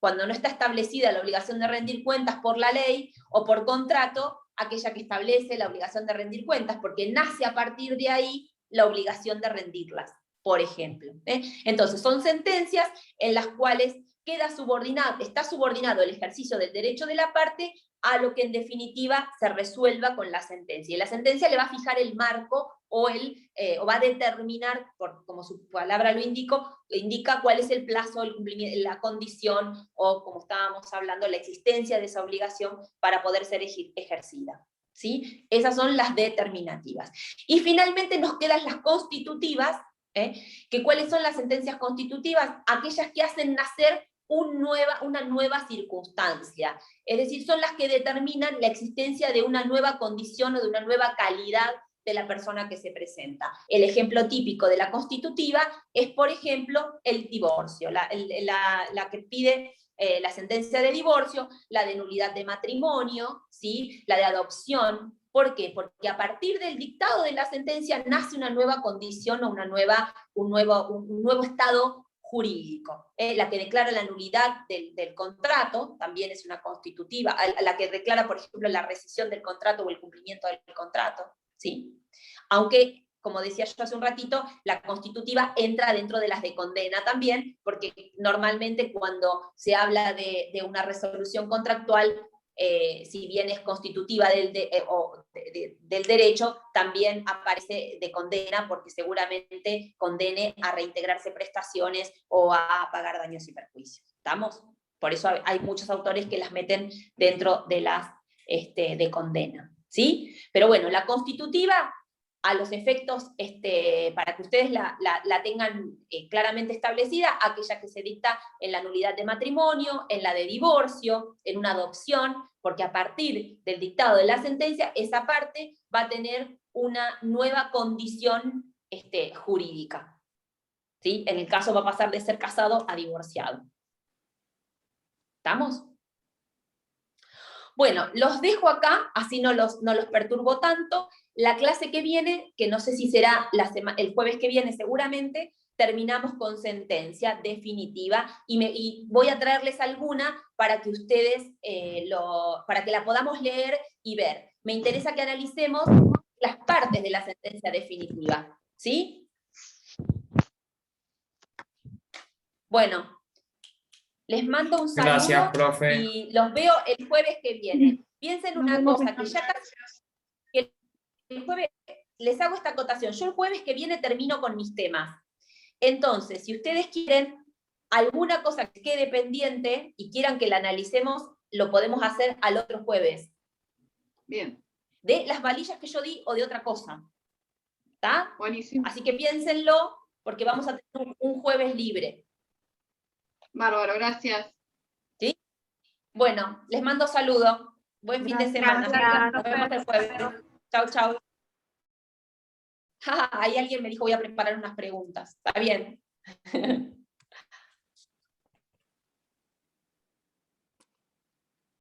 cuando no está establecida la obligación de rendir cuentas por la ley o por contrato, aquella que establece la obligación de rendir cuentas, porque nace a partir de ahí la obligación de rendirlas, por ejemplo. Entonces, son sentencias en las cuales está subordinado el ejercicio del derecho de la parte a lo que en definitiva se resuelva con la sentencia. Y la sentencia le va a fijar el marco o va a determinar, como su palabra lo indica cuál es el plazo, el cumplimiento, la condición, o como estábamos hablando, la existencia de esa obligación para poder ser ejercida. ¿Sí? Esas son las determinativas. Y finalmente nos quedan las constitutivas, que ¿cuáles son las sentencias constitutivas? Aquellas que hacen nacer una nueva circunstancia, es decir, son las que determinan la existencia de una nueva condición o de una nueva calidad de la persona que se presenta. El ejemplo típico de la constitutiva es, por ejemplo, el divorcio, la que pide la sentencia de divorcio, la de nulidad de matrimonio, ¿sí? La de adopción. ¿Por qué? Porque a partir del dictado de la sentencia nace una nueva condición o un nuevo estado jurídico. La que declara la nulidad del contrato también es una constitutiva, la que declara, por ejemplo, la rescisión del contrato o el cumplimiento del contrato, ¿sí? Aunque, como decía yo hace un ratito, la constitutiva entra dentro de las de condena también, porque normalmente cuando se habla de una resolución contractual, si bien es constitutiva del derecho, también aparece de condena, porque seguramente condene a reintegrarse prestaciones o a pagar daños y perjuicios. ¿Estamos? Por eso hay muchos autores que las meten dentro de las de condena. ¿Sí? Pero bueno, la constitutiva, a los efectos, para que ustedes la tengan claramente establecida, aquella que se dicta en la nulidad de matrimonio, en la de divorcio, en una adopción, porque a partir del dictado de la sentencia, esa parte va a tener una nueva condición jurídica. ¿Sí? En el caso va a pasar de ser casado a divorciado. ¿Estamos? Bueno, los dejo acá, así no los perturbo tanto. La clase que viene, que no sé si será el jueves que viene seguramente, terminamos con sentencia definitiva y voy a traerles alguna para que ustedes, para que la podamos leer y ver. Me interesa que analicemos las partes de la sentencia definitiva, ¿sí? Bueno. Les mando un saludo. Gracias, profe. Y los veo el jueves que viene. Piensen una cosa, que ya casi el jueves les hago esta acotación. Yo el jueves que viene termino con mis temas. Entonces, si ustedes quieren alguna cosa que quede pendiente y quieran que la analicemos, lo podemos hacer al otro jueves. Bien. De las valillas que yo di o de otra cosa. ¿Está? Buenísimo. Así que piénsenlo, porque vamos a tener un jueves libre. Bárbaro, gracias. ¿Sí? Bueno, les mando saludos. Buen fin de semana. Gracias. Nos vemos el jueves. Chau, chau. Ahí alguien me dijo voy a preparar unas preguntas. ¿Está bien?